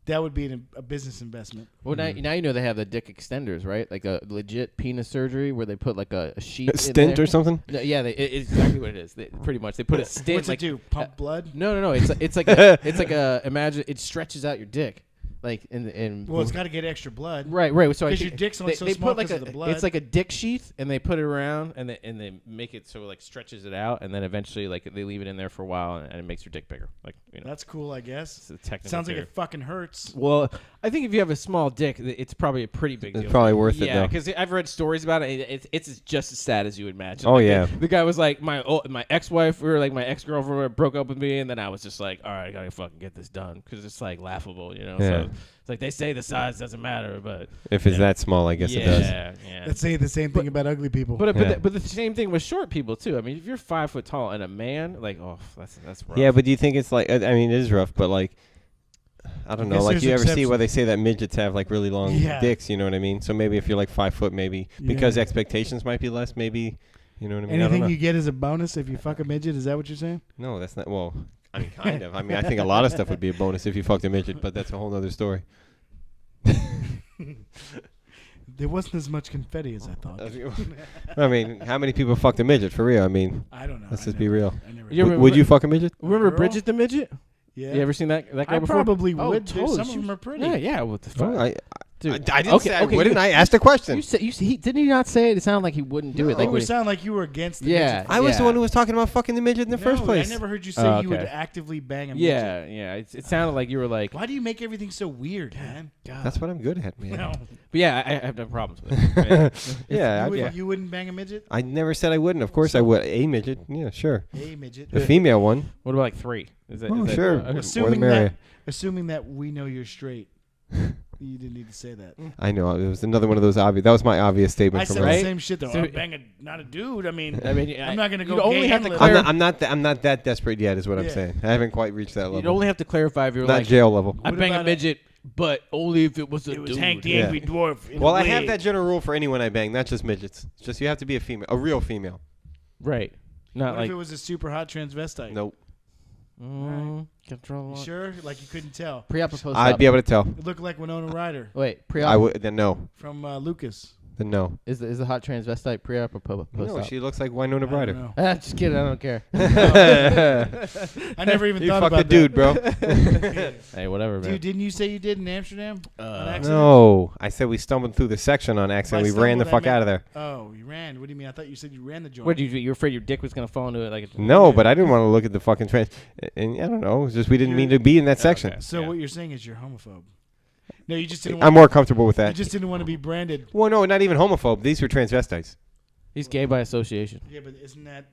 that would be a business investment. Well, now you know they have the dick extenders, right? Like a legit penis surgery where they put like a sheet A stint or something? No, yeah, it's exactly what it is. Pretty much, they put a stint. What's it do? Pump blood? No. It's like imagine it stretches out your dick, like in. Well, it's got to get extra blood. Right. So because your dick's only so they small put like because of the blood. It's like a dick sheath, and they put it around, and they make it so it like stretches it out, and then eventually like they leave it in there for a while, and it makes your dick bigger. Like that's cool, I guess. It's a technical Sounds like theory. it fucking hurts. Well, I think if you have a small dick, it's probably a pretty big deal. It's probably worth it, Yeah, though. because I've read stories about it. It's just as sad as you would imagine. Oh, Like, yeah. The guy was like, my ex-wife or like my ex-girlfriend broke up with me, and then I was just like, all right, I gotta fucking get this done because it's like laughable, you know. Yeah. So it's like they say the size doesn't matter, but If it's that small, I guess it does. Yeah. Let's say the same thing about ugly people. But Yeah. but the same thing with short people too. I mean, if you're 5 foot tall and a man, like, oh, that's rough. Yeah, but do you think it's like? I mean, it is rough, but like, I don't know. guess Like, there's you ever see exceptions. where they say that midgets have like really long Yeah. dicks? You know what I mean? So maybe if you're like 5 foot, maybe because Yeah. expectations might be less. Maybe, you know what I mean? I don't Anything know. you get is a bonus if you fuck a midget. Is that what you're saying? No, that's not. Well, I mean, kind of. I mean, I think a lot of stuff would be a bonus if you fucked a midget, but that's a whole other story. There wasn't as much confetti as I thought. I mean, how many people fucked a midget for real? I mean, I don't know. let's just be real. I never You Would you fuck a midget? Remember Girl? Bridget the midget? Yeah. You ever seen that guy I before? probably Oh, would. totally. Some of them are pretty. Yeah. What the fuck? Oh, I Dude. didn't Okay, say I okay, wouldn't. you- I asked a question. You said didn't he not say it? It sounded like he wouldn't do it. Like You when sound like you were against the Yeah. midget. I was the Yeah. one who was talking about fucking the midget in the first place. I never heard you say Oh, you would okay. actively bang a midget. yeah. It sounded like you were like, Why do you make everything so weird, man? God. That's what I'm good at, man. No. But yeah, I have no problems with it. Yeah, You wouldn't bang a midget? I never said I wouldn't. Of course I would. A midget. Yeah, sure. Hey, midget. The female one. What about like 3? Is that, Oh, is that- sure. okay. More the Assuming merrier. assuming that we know you're straight. You didn't need to say that. I know. It was another one of those obvious. That was my obvious statement I from said earlier. the same shit though. So- I'm banging not a dude. I mean, I mean, I'm not gonna go. you'd only gay have to and clear- live. I'm not that desperate yet, is what I'm Yeah. saying. I haven't quite reached that You'd level. only have to clarify if you were Not like, jail level. I'd What bang a about midget, but only if it was a It was dude. Hank the Yeah. Angry Dwarf. in Well, a I have wig. that general rule for anyone I bang, not just midgets. It's just you have to be a female, a real female. Right. Not What like if it was a super hot transvestite? Nope. control. You sure? Like you couldn't tell. Pre-op or post-op? I'd be able to tell. It looked like Winona Ryder Wait, pre-op I would. Then no. from Lucas. Then no. is the hot transvestite pre-op or post-op? No, she looks like Winona I don't Ryder. know. Just kidding. I don't care. I never even You thought fucked about a dude, bro. Hey, whatever, man. Dude, didn't you say you did in Amsterdam? On accident? No, I said we stumbled through the section on accident. By We ran the stumbled, fuck I out of there. Oh, you ran. What do you mean? I thought you said you ran the joint. What did you were afraid your dick was gonna fall into it like a No, but I didn't want to look at the fucking trans. And I don't know. It's just we didn't mean to be in that section. okay. So Yeah. what you're saying is you're homophobe. No, you just didn't. I'm more comfortable with You that. just didn't want to be branded. Well, no, not even homophobe. These were transvestites. He's gay by association. Yeah, but isn't that?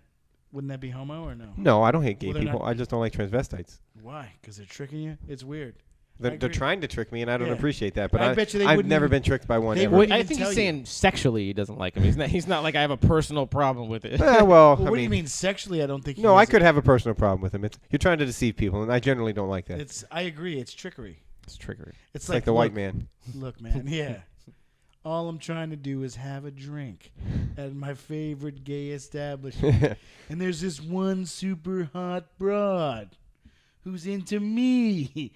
Wouldn't that be homo or no? No, I don't hate gay Well, they're people. not- I just don't like transvestites. Why? Because they're tricking you. It's weird. They're agree. trying to trick me, and I don't Yeah. appreciate that. But I bet you they I've wouldn't never even- been tricked by one they ever. wouldn't I even think tell he's you. saying sexually he doesn't like him. He's not like I have a personal problem with it. Well, Well, I what do you mean sexually? I don't think. No, I could have a personal problem with him. You're trying to deceive people, and I generally don't like that. It's. I agree. It's trickery. It's trickery. It's It's like the white look, man. Look, man. Yeah. All I'm trying to do is have a drink at my favorite gay establishment. And there's this one super hot broad who's into me.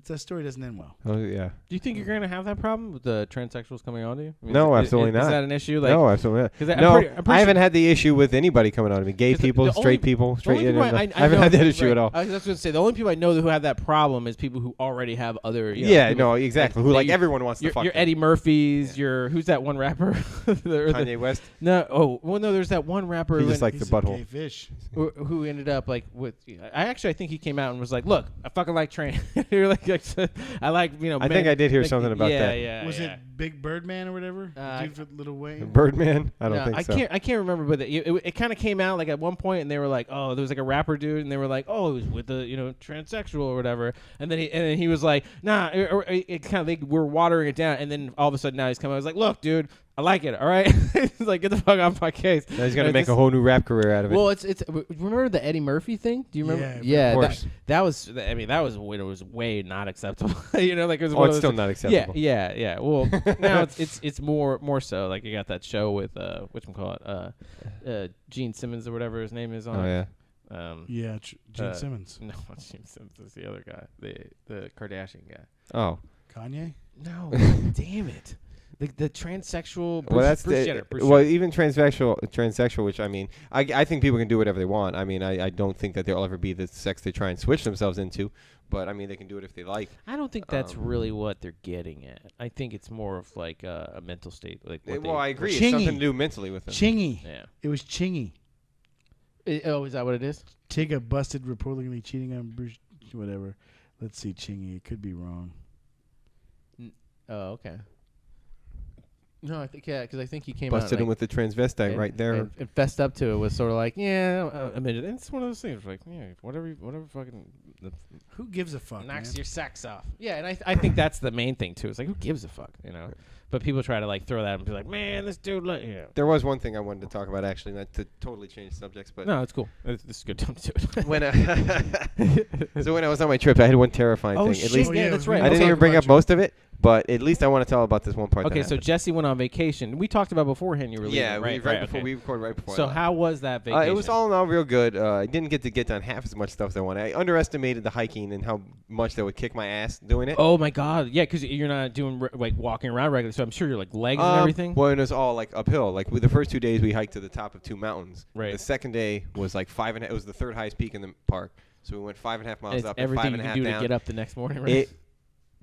That story doesn't end well. Oh yeah. Do you think you're going to have that problem with the transsexuals coming on to you? I mean, No, absolutely not. Is that an issue? Like, no, absolutely not. I haven't had the issue with anybody coming on to me. Gay people, straight people, straight. I haven't had that issue at all. I was just going to say the only people I know who have that problem is people who already have other. Exactly. Who everyone wants to fuck. Your Eddie Murphys. Your who's that one rapper? Kanye West. No. No. There's that one rapper. He just like the butthole. Gay fish. Who ended up like with? I think he came out and was like, "Look, I fucking like trans." You're like, I like I think I did hear something about that. Yeah. Was it Big Birdman or whatever? Dude with Little Wayne. Birdman? I don't think so. I can't remember, but it kind of came out like at one point, and they were like, "Oh, there was like a rapper dude," and they were like, "Oh, it was with the transsexual or whatever," and then he was like, "Nah," or it kind of they were watering it down, and then all of a sudden now he's coming. I was like, "Look, dude, I like it. All right." He's like, "Get the fuck off my case." Now he's gonna make a whole new rap career out of it. Well, it's remember the Eddie Murphy thing? Do you remember? Yeah, of course. That was when it was way not acceptable. Like it was. It's still not acceptable. Yeah. Well, now it's more so. Like you got that show with Gene Simmons or whatever his name is on. Oh yeah. Gene Simmons. No, Gene Simmons is the other guy, the Kardashian guy. Oh. Kanye? No, damn it. The transsexual. Bruce Jenner. Even transsexual, which I mean, I think people can do whatever they want. I mean, I don't think that they'll ever be the sex they try and switch themselves into, but I mean, they can do it if they like. I don't think that's really what they're getting at. I think it's more of like a mental state. Like I agree. Chingy. It's something to do mentally with them. Chingy. Yeah. It was Chingy. Is that what it is? Tigga busted reportedly cheating on Bruce. Whatever. Let's see, Chingy. It could be wrong. Oh, okay. No, I think because I think he came busted out him with the transvestite right there. And fessed up to it was sort of like, I mean, it's one of those things like, whatever fucking. Who gives a fuck? Knocks your sex off. Yeah, and I think that's the main thing too. It's like, who gives a fuck, But people try to like throw that and be like, man, this dude, There was one thing I wanted to talk about actually, not to totally change subjects, but no, it's cool. This is a good time to do it. When I was on my trip, I had one terrifying thing. Shit, At least that's right. I didn't even bring up most of it, but at least I want to tell about this one part. Okay, so Jesse went on vacation. We talked about beforehand. You were leaving, right? We recorded right before. So how was that vacation? It was all in all real good. I didn't get done half as much stuff as I wanted. I underestimated the hiking and how much that would kick my ass doing it. Oh my god, yeah, because you're not doing like walking around regularly. So I'm sure you're like legs and everything. Well, it was all like uphill. Like the first 2 days, we hiked to the top of 2 mountains. Right. The second day was like 5.5. It was the third highest peak in the park. So we went 5.5 miles up and 5.5 down. Everything you do to get up the next morning, right?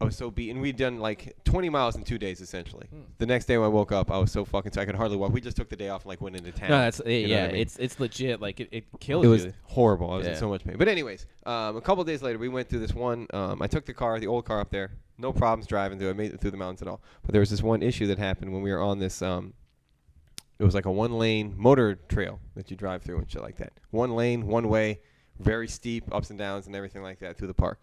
I was so beaten. We'd done like 20 miles in 2 days, essentially. The next day when I woke up, I was so fucking tired. I could hardly walk. We just took the day off and like went into town. No, that's what I mean? it's legit. Like it kills you. It was horrible. I was in so much pain. But anyways, a couple of days later, we went through this one. I took the old car up there. No problems driving through. I made it through the mountains at all. But there was this one issue that happened when we were on this. It was like a 1-lane motor trail that you drive through and shit like that. 1 lane, 1 way, very steep, ups and downs and everything like that through the park.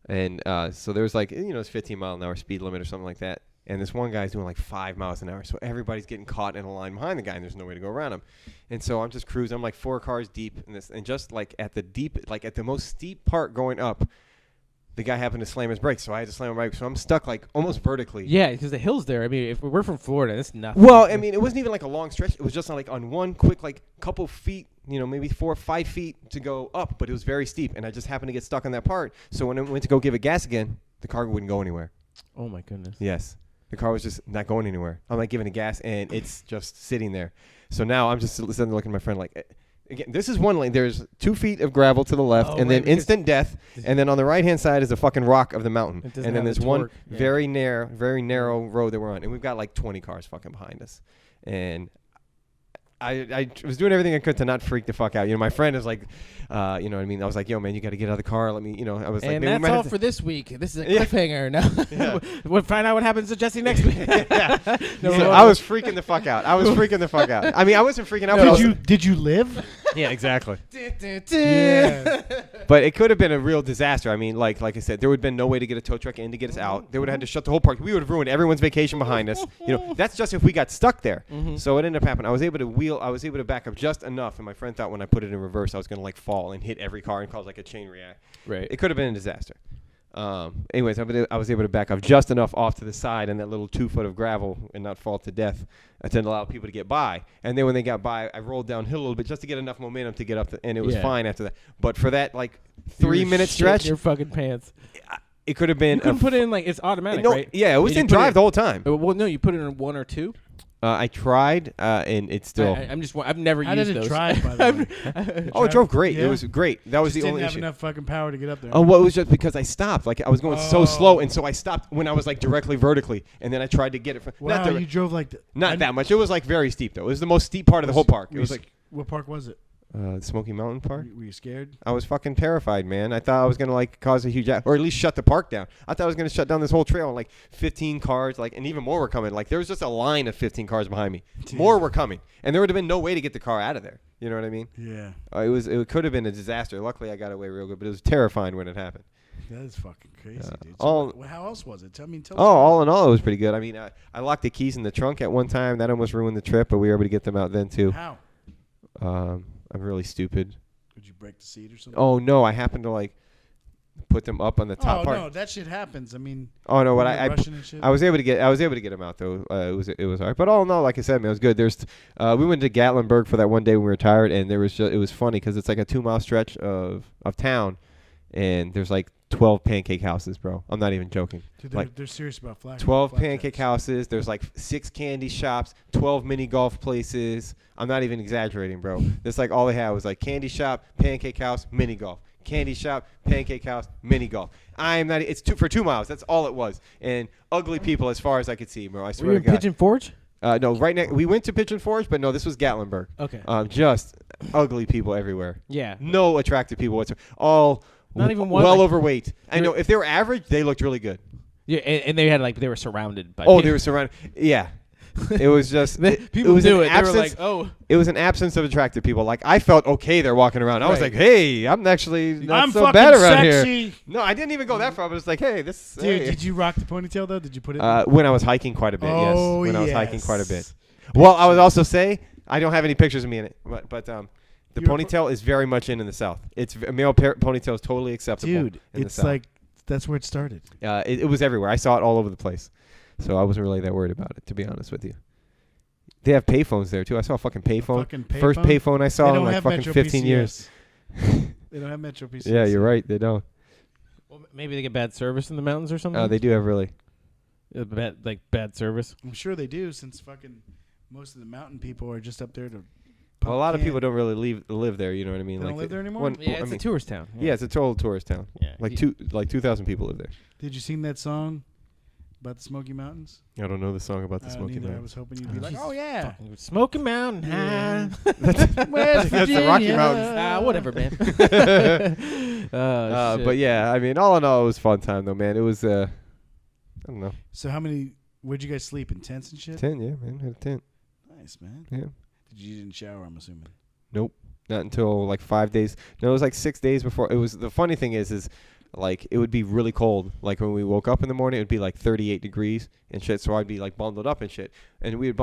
And so there was like, it's 15-mile-an-hour speed limit or something like that. And this one guy's doing like 5 miles an hour. So everybody's getting caught in a line behind the guy, and there's no way to go around him. And so I'm just cruising. I'm like 4 cars deep in this. And just like at the most steep part going up, the guy happened to slam his brakes. So I had to slam my brakes. So I'm stuck like almost vertically. Yeah, because the hills there. I mean, if we're from Florida, it's nothing. Well, I mean, it wasn't even like a long stretch. It was just like on one quick like couple feet, maybe 4 or 5 feet to go up. But it was very steep. And I just happened to get stuck on that part. So when I went to go give it gas again, the car wouldn't go anywhere. Oh, my goodness. Yes. The car was just not going anywhere. I'm like giving it gas, and it's just sitting there. So now I'm just sitting there looking at my friend like, again, this is 1 lane. There's 2 feet of gravel to the left, and then instant death. And then on the right-hand side is the fucking rock of the mountain. And then there's one very narrow road that we're on. And we've got like 20 cars fucking behind us. And I was doing everything I could to not freak the fuck out. My friend is like, what I mean? I was like, yo, man, you got to get out of the car. Let me, I was like, and that's all for this week. This is a cliffhanger. Now we'll find out what happens to Jesse next week. I was freaking the fuck out. I mean, I wasn't freaking out. Did you live? Yeah, exactly. Yeah. But it could have been a real disaster. I mean, like I said, there would have been no way to get a tow truck in to get us out. They would have had to shut the whole park. We would have ruined everyone's vacation behind us. That's just if we got stuck there. So it ended up happening. I was able to back up just enough, and my friend thought when I put it in reverse, I was going to like fall and hit every car and cause like a chain reaction. Right. It could have been a disaster. Anyways, I was able to back up just enough off to the side in that little 2 foot of gravel and not fall to death to allow people to get by. And then when they got by, I rolled downhill a little bit just to get enough momentum to get up, and it was fine after that. But for that like 3 minute stretch, your fucking pants. It could have been. You couldn't put it in like it's automatic, no, right? Yeah, it was in drive the whole time. Well, no, you put it in 1 or 2. I tried, and it's still. I've never How used did it those. drive, by the way? Oh, it drove great. Yeah? It was great. That was Just the only didn't issue. have enough fucking power to get up there. Oh, well, it was just because I stopped. Like I was going so slow, and so I stopped when I was like directly vertically, and then I tried to get it. Wow, you drove like not that much. It was like very steep though. It was the most steep part of the whole park. It was like what park was it? Smoky Mountain Park. Were you scared? I was fucking terrified, man. I thought I was gonna like cause a huge, or at least shut the park down. I thought I was gonna shut down this whole trail, and like 15 cars, like, and even more were coming. Like there was just a line of 15 cars behind me. Jeez. More were coming, and there would have been no way to get the car out of there. You know what I mean? Yeah. It could have been a disaster. Luckily, I got away real good, but it was terrifying when it happened. That is fucking crazy, dude. So how else was it? Tell me. All in all, it was pretty good. I mean, I locked the keys in the trunk at one time. That almost ruined the trip, but we were able to get them out then too. How? I'm really stupid. Did you break the seat or something? Oh no, I happened to like put them up on the top part. Oh no, that shit happens. I mean. Oh no, what I was able to get them out though. It was alright. But all in all, like I said, man, it was good. We went to Gatlinburg for that one day when we were tired, and it was funny because it's like a 2-mile stretch of town, and there's like 12 pancake houses, bro. I'm not even joking. Dude, they're serious about 12 pancake houses. There's like 6 candy shops, 12 mini golf places. I'm not even exaggerating, bro. That's like all they had was like candy shop, pancake house, mini golf. Candy shop, pancake house, mini golf. I am not. It's for 2 miles. That's all it was. And ugly people as far as I could see, bro. I swear Were you to God. Pigeon Forge? No, right next. We went to Pigeon Forge, but no, this was Gatlinburg. Okay. Just ugly people everywhere. Yeah. No attractive people whatsoever. All not even one. Well like, overweight. I know if they were average, they looked really good. Yeah, and they had they were surrounded by. Oh, they were surrounded. Yeah. It was just people knew it. They were like, it was an absence of attractive people. Like I felt okay there walking around. I was like, hey, I'm actually not so bad around here. No, I didn't even go that far. But it's like, hey, this. Dude, hey. did you rock the ponytail though? Did you put it? When I was hiking quite a bit. Oh, yes. When I was hiking quite a bit. Well, I would also say I don't have any pictures of me in it, but the ponytail is very much in the South. It's a male ponytail is totally acceptable. Dude, it's like that's where it started. It was everywhere. I saw it all over the place. So I wasn't really that worried about it, to be honest with you. They have payphones there, too. I saw a fucking payphone. First payphone I saw in like fucking 15 years. They don't have Metro PCS. Yeah, you're right. They don't. Well, maybe they get bad service in the mountains or something? Oh, they do have really. Bad service? I'm sure they do, since fucking most of the mountain people are just up there to... Well, a lot of people don't really live there, you know what I mean? They don't live there anymore? It's a tourist town. Yeah, it's a total tourist town. Yeah. Like 2,000 people live there. Did you sing that song about the Smoky Mountains? I don't know the song about the Smoky Mountains. I was hoping you'd be like, oh, yeah. Smoky Mountain High. That's the Rocky Mountains. Whatever, man. But yeah, I mean, all in all, it was a fun time, though, man. It was, I don't know. So where'd you guys sleep? In tents and shit? Tent, yeah, man. Had a tent. Nice, man. Yeah. You didn't shower, I'm assuming. Nope. Not until like 5 days. No, it was like 6 days before. It was the funny thing is like it would be really cold. Like when we woke up in the morning, it would be like 38 degrees and shit. So I'd be like bundled up and shit. And we'd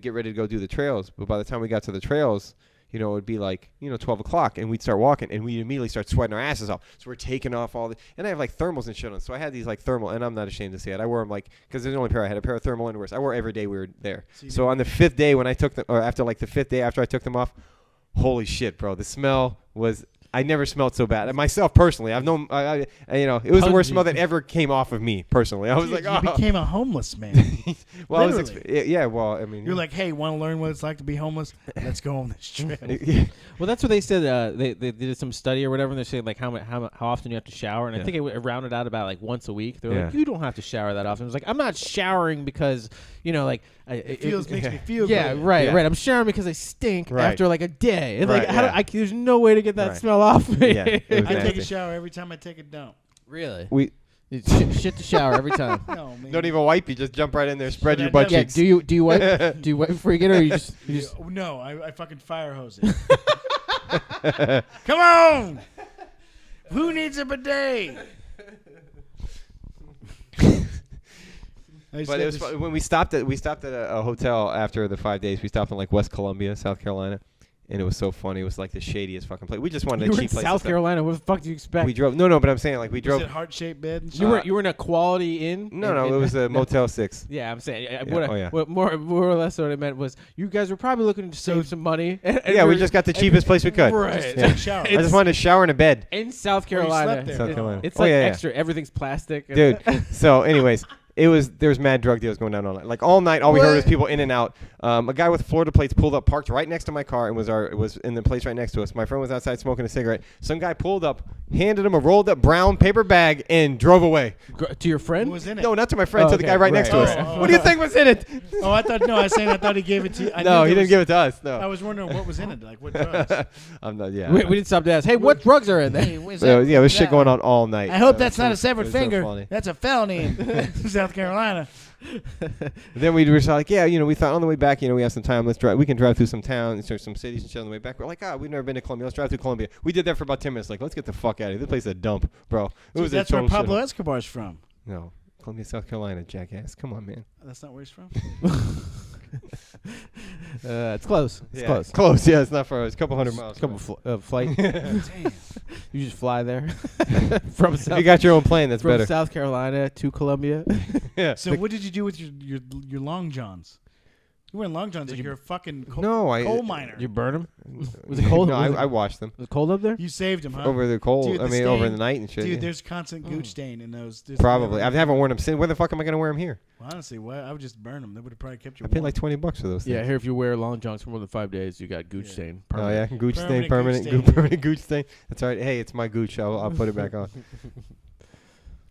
get ready to go do the trails. But by the time we got to the trails, it would be like 12 o'clock, and we'd start walking, and we'd immediately start sweating our asses off. So we're taking off and I have like thermals and shit on. So I had these like thermal, and I'm not ashamed to say it. I wore them because there's the only pair I had, a pair of thermal underwears. I wore every day we were there. So on the 5th day when I took them, or after like the 5th day after I took them off, holy shit, bro, the smell was. I never smelled so bad. Myself personally, I've known. It was the worst smell that ever came off of me personally. I was like, you became a homeless man. Well, well, I mean, you're like, hey, want to learn what it's like to be homeless? Let's go on this trip. Well, that's what they said. They did some study or whatever, and they said like how often you have to shower, and I think it rounded out about like once a week. They're like, you don't have to shower that often. It was like, I'm not showering because it makes me feel yeah, good. Right. I'm showering because I stink after like a day. And like, there's no way to get that smell off me. Yeah, I take a shower every time I take a dump. Really? Shit to shower every time. No, man. Don't even wipe. You just jump right in there, spread your butt cheeks. Do you wipe? Do you wipe before you get it, or you just? No, I fucking fire hose it. Come on! Who needs a bidet? But it was when we stopped at a hotel after the 5 days. We stopped in like West Columbia, South Carolina, and it was so funny. It was like the shadiest fucking place. We just wanted You a were cheap in place. South Carolina. What the fuck do you expect? We drove. No, but I'm saying like we Was drove. it heart-shaped bed? And You shit? were in a quality inn. No, it was a Motel 6. Yeah, I'm saying. Yeah. What more or less what I meant was you guys were probably looking to save some money. Yeah, we just got the cheapest place we could. Right. Just Yeah. take a shower. I just wanted a shower and a bed. In South Oh, you Carolina. slept there. South Carolina. It's Oh, like yeah, yeah. extra. Everything's plastic. Dude. So, anyways, there was mad drug deals going down all night. Like all night, all we heard was people in and out. A guy with Florida plates pulled up, parked right next to my car, and was in the place right next to us. My friend was outside smoking a cigarette. Some guy pulled up, handed him a rolled up brown paper bag, and drove away. To your friend? Who was in it? No, not to my friend, Oh, to the okay. guy right next to Right, us. right. What do you think was in it? Oh, I thought he gave it to you. I No, knew he there didn't was- give it to us. I No. was wondering what was in it, like what drugs. I'm not. Yeah. We didn't stop to ask. Hey, what drugs are in there? So, yeah, there's shit going on all night. I hope that's not a It severed was so finger. funny. That's a felony in South Carolina. Then we were like, yeah, we thought on the way back, we have some time. Let's drive. We can drive through some towns, some cities and shit on the way back. We're like, we've never been to Colombia. Let's drive through Colombia. We did that for about 10 minutes. Like, let's get the fuck out of here. This place is a dump, bro. Dude, that's where Pablo Escobar's from. No, Columbia, South Carolina, jackass. Come on, man. That's not where he's from. It's close. It's close. Close. Yeah, it's not far. It's a couple hundred miles. A couple flight. Damn. You just fly there from If South. you got your own plane, that's from better. South Carolina to Columbia. Yeah. So what did you do with your long johns? You were in long johns like you're a fucking coal miner. You burn them? Was it cold? No, Was I washed them Was it cold up there? You saved them, huh? over the cold. Dude, the over stain- the night and shit. Dude, yeah. there's constant gooch stain in those. There's Probably. I never- haven't worn them since. Where the fuck am I gonna wear them here? Well, honestly, I would just burn them. That would have probably kept you I paid warm. like $20 for those things. Yeah, here if you wear long johns for more than 5 days, you got gooch Yeah. stain. Oh yeah, gooch stain, Permanent gooch permanent, stain. permanent gooch stain. That's all right. Hey, it's my gooch. I'll put it back on.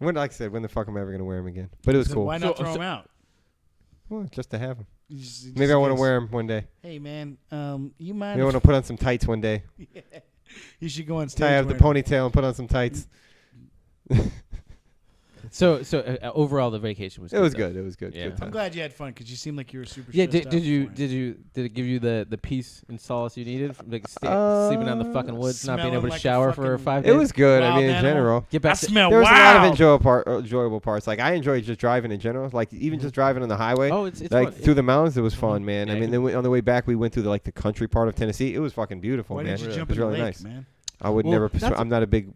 Like I said, when the fuck am I ever gonna wear them again? But it was So cool. Why not throw them out? Well, just to have them. You just Maybe I want to in case- wear them one day. Hey man, you mind? Maybe I if- want to put on some tights one day. You should go on stage. Tie out the wearing- ponytail and put on some tights. So overall, the vacation was. It was though. good. It was good. Yeah. Good I'm time. glad you had fun because you seemed like you were super. Yeah, stressed out beforehand. did it give you the peace and solace you needed, from, like sleeping out in the fucking woods, not being Smelling able to like a shower for fucking- 5 It days? was good. I Wild mean, in animal. general. Get I back to smell There was a lot of wow. enjoyable parts. Like I enjoyed just driving in general. Like even just driving on the highway. Oh, it's Like fun. through the mountains, it was fun, man. Yeah, I mean, then on the way back, we went through the country part of Tennessee. It was fucking beautiful, Why man. did you It jump was in the really lake, nice. man? I would Well, never. that's- I'm not a big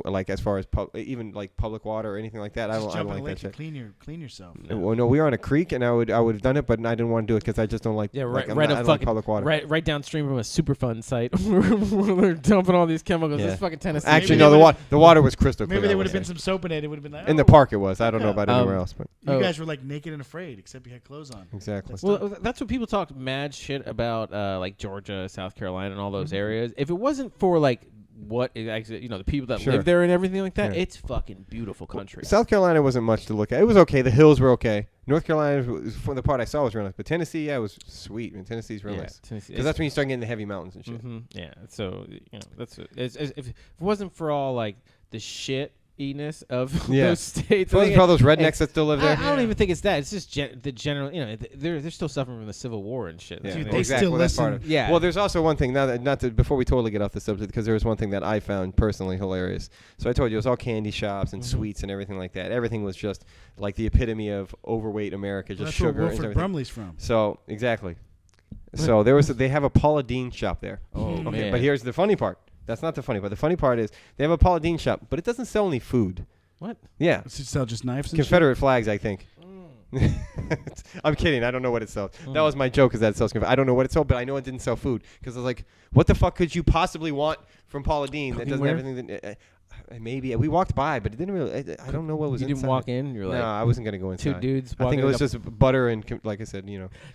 like as far as even like public water or anything like that. I Just don't jump in like the that lake shit. and clean yourself. Well, no, we were on a creek, and I would have done it, but I didn't want to do it because I just don't like. Yeah, like, right I up don't like fucking public water. right downstream from a Superfund site. They're dumping all these chemicals. Yeah. It's fucking Tennessee. Actually, Maybe no, they the water was crystal clear. Maybe I there would would have been say. some soap in it. It would have been like In the oh. park. It was. I don't know Yeah. about anywhere else, but You Oh. guys were like naked and afraid, except you had clothes on. exactly. That's Well, that's what people talk mad shit about, like Georgia, South Carolina, and all those areas. If it wasn't for like what it actually, the people that Sure. live there and everything like that, Yeah. it's fucking beautiful country. South Carolina wasn't much to look at. It was okay. The hills were okay. North Carolina, for the part I saw, was real nice. But Tennessee, yeah, it was sweet. And Tennessee's real nice. Tennessee. Because that's when you start getting the heavy mountains and shit. Yeah. So that's if it wasn't for all like the shit-iness of Yeah. those states. It wasn't for all those rednecks that still live there. I don't even think it's that. It's just the general. They're still suffering from the Civil War and shit. Yeah, Dude, They- they exactly. still That's part listen. of it. Yeah. Well, there's also one thing before we totally get off the subject, because there was one thing that I found personally hilarious. So I told you it was all candy shops and sweets and everything like that. Everything was just like the epitome of overweight America, just That's sugar where and Wilford everything. Brumley's from. So exactly. So they have a Paula Deen shop there. Oh, Okay, man. but here's the funny part. That's not the funny part. The funny part is they have a Paula Deen shop, but it doesn't sell any food. What? Yeah. Does it sell just knives and Confederate flags, I think. I'm kidding. I don't know what it sells. That was my joke, is that it sells I don't know what it sold, but I know it didn't sell food. Because I was like, what the fuck could you possibly want from Paula Deen that doesn't have anything that... maybe. We walked by, but it didn't really... I don't know what was You inside. didn't walk in. You're like No, I wasn't going to go inside. two dudes. I think it walking was up- just butter and, like I said,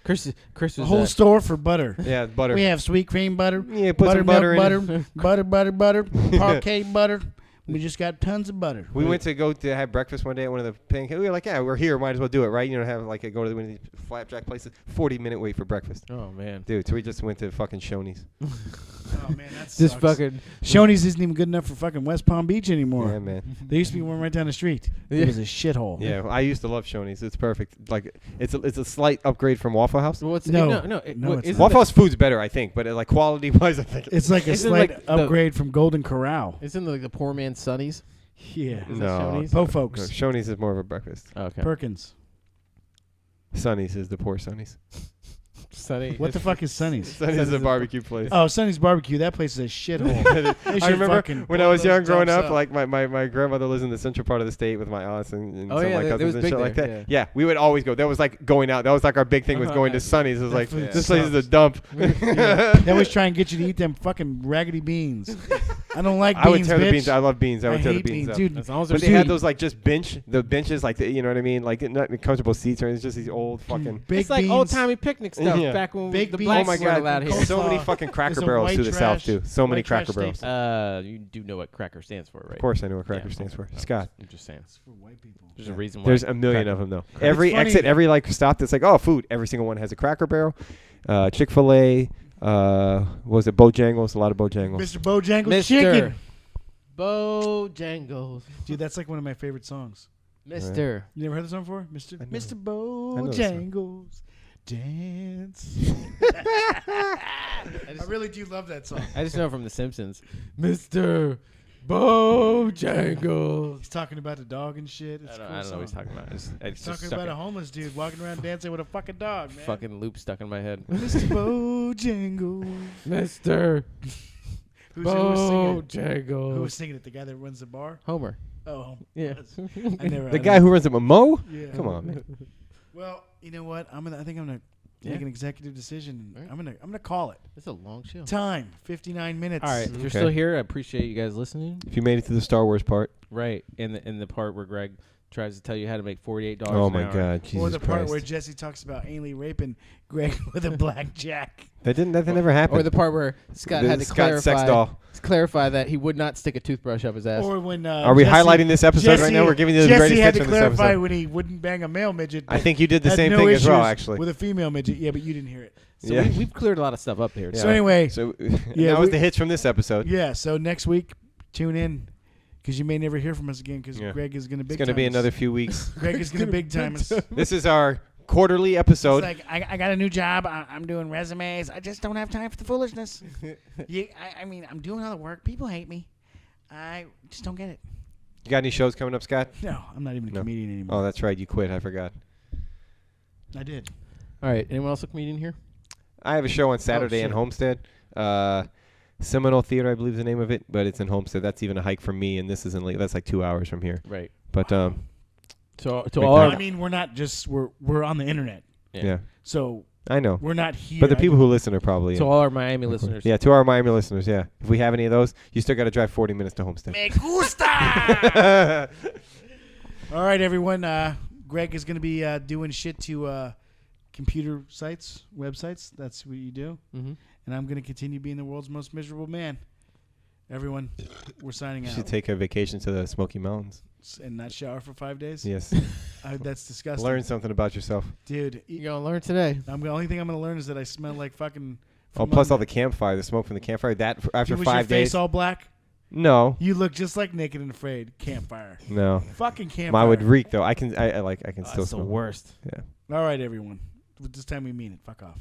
Chris shit? A was whole store for butter. yeah, butter. We have sweet cream butter, Yeah, put some butter in it. butter, parquet butter. We just got tons of butter. We went to go to have breakfast one day at one of the pancake. We were like, yeah, we're here. Might as well do it, right? Have like go to one of these flapjack places. 40-minute wait for breakfast. Oh man. Dude, so we just went to fucking Shoney's. Oh man, that's Just fucking. Shoney's isn't even good enough for fucking West Palm Beach anymore. Yeah, man. There used to be one right down the street. Yeah. It was a shithole. Yeah, I used to love Shoney's. It's perfect. Like it's a slight upgrade from Waffle House. Well, it's, No. no. No, it's isn't Waffle House food's better, I think, but like quality wise, I think. It's like a Isn't slight like the- upgrade from Golden Corral. Isn't like the poor man's Sonny's? Yeah. Is that No, Shoney's? Po no, folks. Shoney's is more of a breakfast. Okay. Perkins. Sonny's is the poor Sonny's. Sunny. What the fuck is Sonny's? Sonny's a barbecue place. Oh, Sonny's Barbecue. That place is a shithole. I remember when I was young, growing up, up. like my grandmother lives in the central part of the state with my aunts and Oh, some yeah, of my there cousins was and big shit like that. there, Yeah, we would always go. That was like going out. That was like our big thing was going to Sonny's. It was like, food this place is a sucks. dump. They always try and get you to eat them fucking raggedy beans. I don't like beans, I would tear the bitch. beans. I love beans. I would tear the hate beans up. dude. As long as But they're they had sweet. those like just the benches, like you know what I mean, like not comfortable seats or anything. It's just these old fucking. Big It's like beans. old timey picnic stuff Yeah. back when Big the beans. blacks Oh my weren't god! allowed here. So many Coleslaw. fucking cracker There's a barrels white to the south trash- too. So many white trash cracker barrels. steaks. You do know what cracker stands for, right? Of course, I know what cracker Yeah. stands for. No, Scott. I'm just saying. It's for white people. There's a reason why. There's a million cracker- of them though. Cracker- Every funny. exit, every like stop that's like, oh, food. Every single one has a Cracker Barrel, Chick-fil-A. What was it Bojangles? A lot of Bojangles. Mr. Bojangles Mr. Chicken. Bojangles. Dude, that's like one of my favorite songs. Mr. You never heard the song before? Mr. I know. Mr. know the song. Bojangles Dance. I really do love that song. I just know from The Simpsons. Mr. Bojangles. He's talking about the dog and shit. It's I a don't cool know what he's song. talking about. He's It's just talking stuck about in- a homeless dude walking around dancing with a fucking dog, man. fucking loop stuck in my head. Mr. Bojangles. Mr. Who was singing it? Who Bojangles. was singing it? The guy that runs the bar? Homer. Oh, Yeah. I never. The guy who runs it, Mo. Yeah. Come on, man. Well, you know what? I think I'm gonna make an executive decision. Right. I'm gonna call it. It's a long show. Time 59 minutes. All right, if you're Okay. still here, I appreciate you guys listening. If you made it to the Star Wars part. Right, in the part where Greg tries to tell you how to make $48 Oh an my hour. God, Jesus Or the part Christ. where Jesse talks about anally raping Greg with a blackjack. That never happened. Or the part where Scott had to Scott sex doll. clarify that he would not stick a toothbrush up his ass. Or when Are we Jesse- highlighting this episode right now? We're giving you the Jesse greatest had hits to on this clarify episode. when he wouldn't bang a male midget. I but think you did the had same no thing as well, issues actually. with a female midget. Yeah, but you didn't hear it. So Yeah. we've cleared a lot of stuff up here. So anyway, So Yeah, that was we- the hits from this episode. yeah. So next week, tune in because you may never hear from us again because Yeah. Greg is going to big. It's going to be time us. another few weeks. Greg is going to big time us. This is our quarterly episode. It's like I got a new job. I'm doing resumes. I just don't have time for the foolishness. I mean, I'm doing all the work. People hate me. I just don't get it. You got any shows coming up, Scott? No, I'm not even a No. comedian anymore. Oh, that's right. You quit. I forgot. I did. All right, anyone else a comedian here? I have a show on Saturday in shit. Homestead. Seminole Theater, I believe is the name of it, but it's in Homestead. That's even a hike from me, and this isn't late. That's like 2 hours from here. Right. But So to Big all time. our, I mean, we're not just we're on the internet, yeah, so I know. we're not here. But the people who listen are probably to all our Miami listeners. Yeah, to our Miami listeners, yeah. If we have any of those, you still got to drive 40 minutes to Homestead. Me gusta. All right, everyone. Greg is going to be doing shit to computer sites, websites. That's what you do. Mm-hmm. And I'm going to continue being the world's most miserable man. Everyone, we're signing You out. should take a vacation to the Smoky Mountains. And not shower for 5 days? Yes. That's disgusting. Learn something about yourself. Dude, You're going to learn today. the only thing I'm going to learn is that I smell like fucking... Oh, plus all the campfire, the smoke from the campfire. That after Was 5 your days. face all black? No, You look just like Naked and Afraid. Campfire. no. Fucking campfire. Mine would reek though. I can still That's the smell. worst. Yeah. All right, everyone. This time we mean it. Fuck off.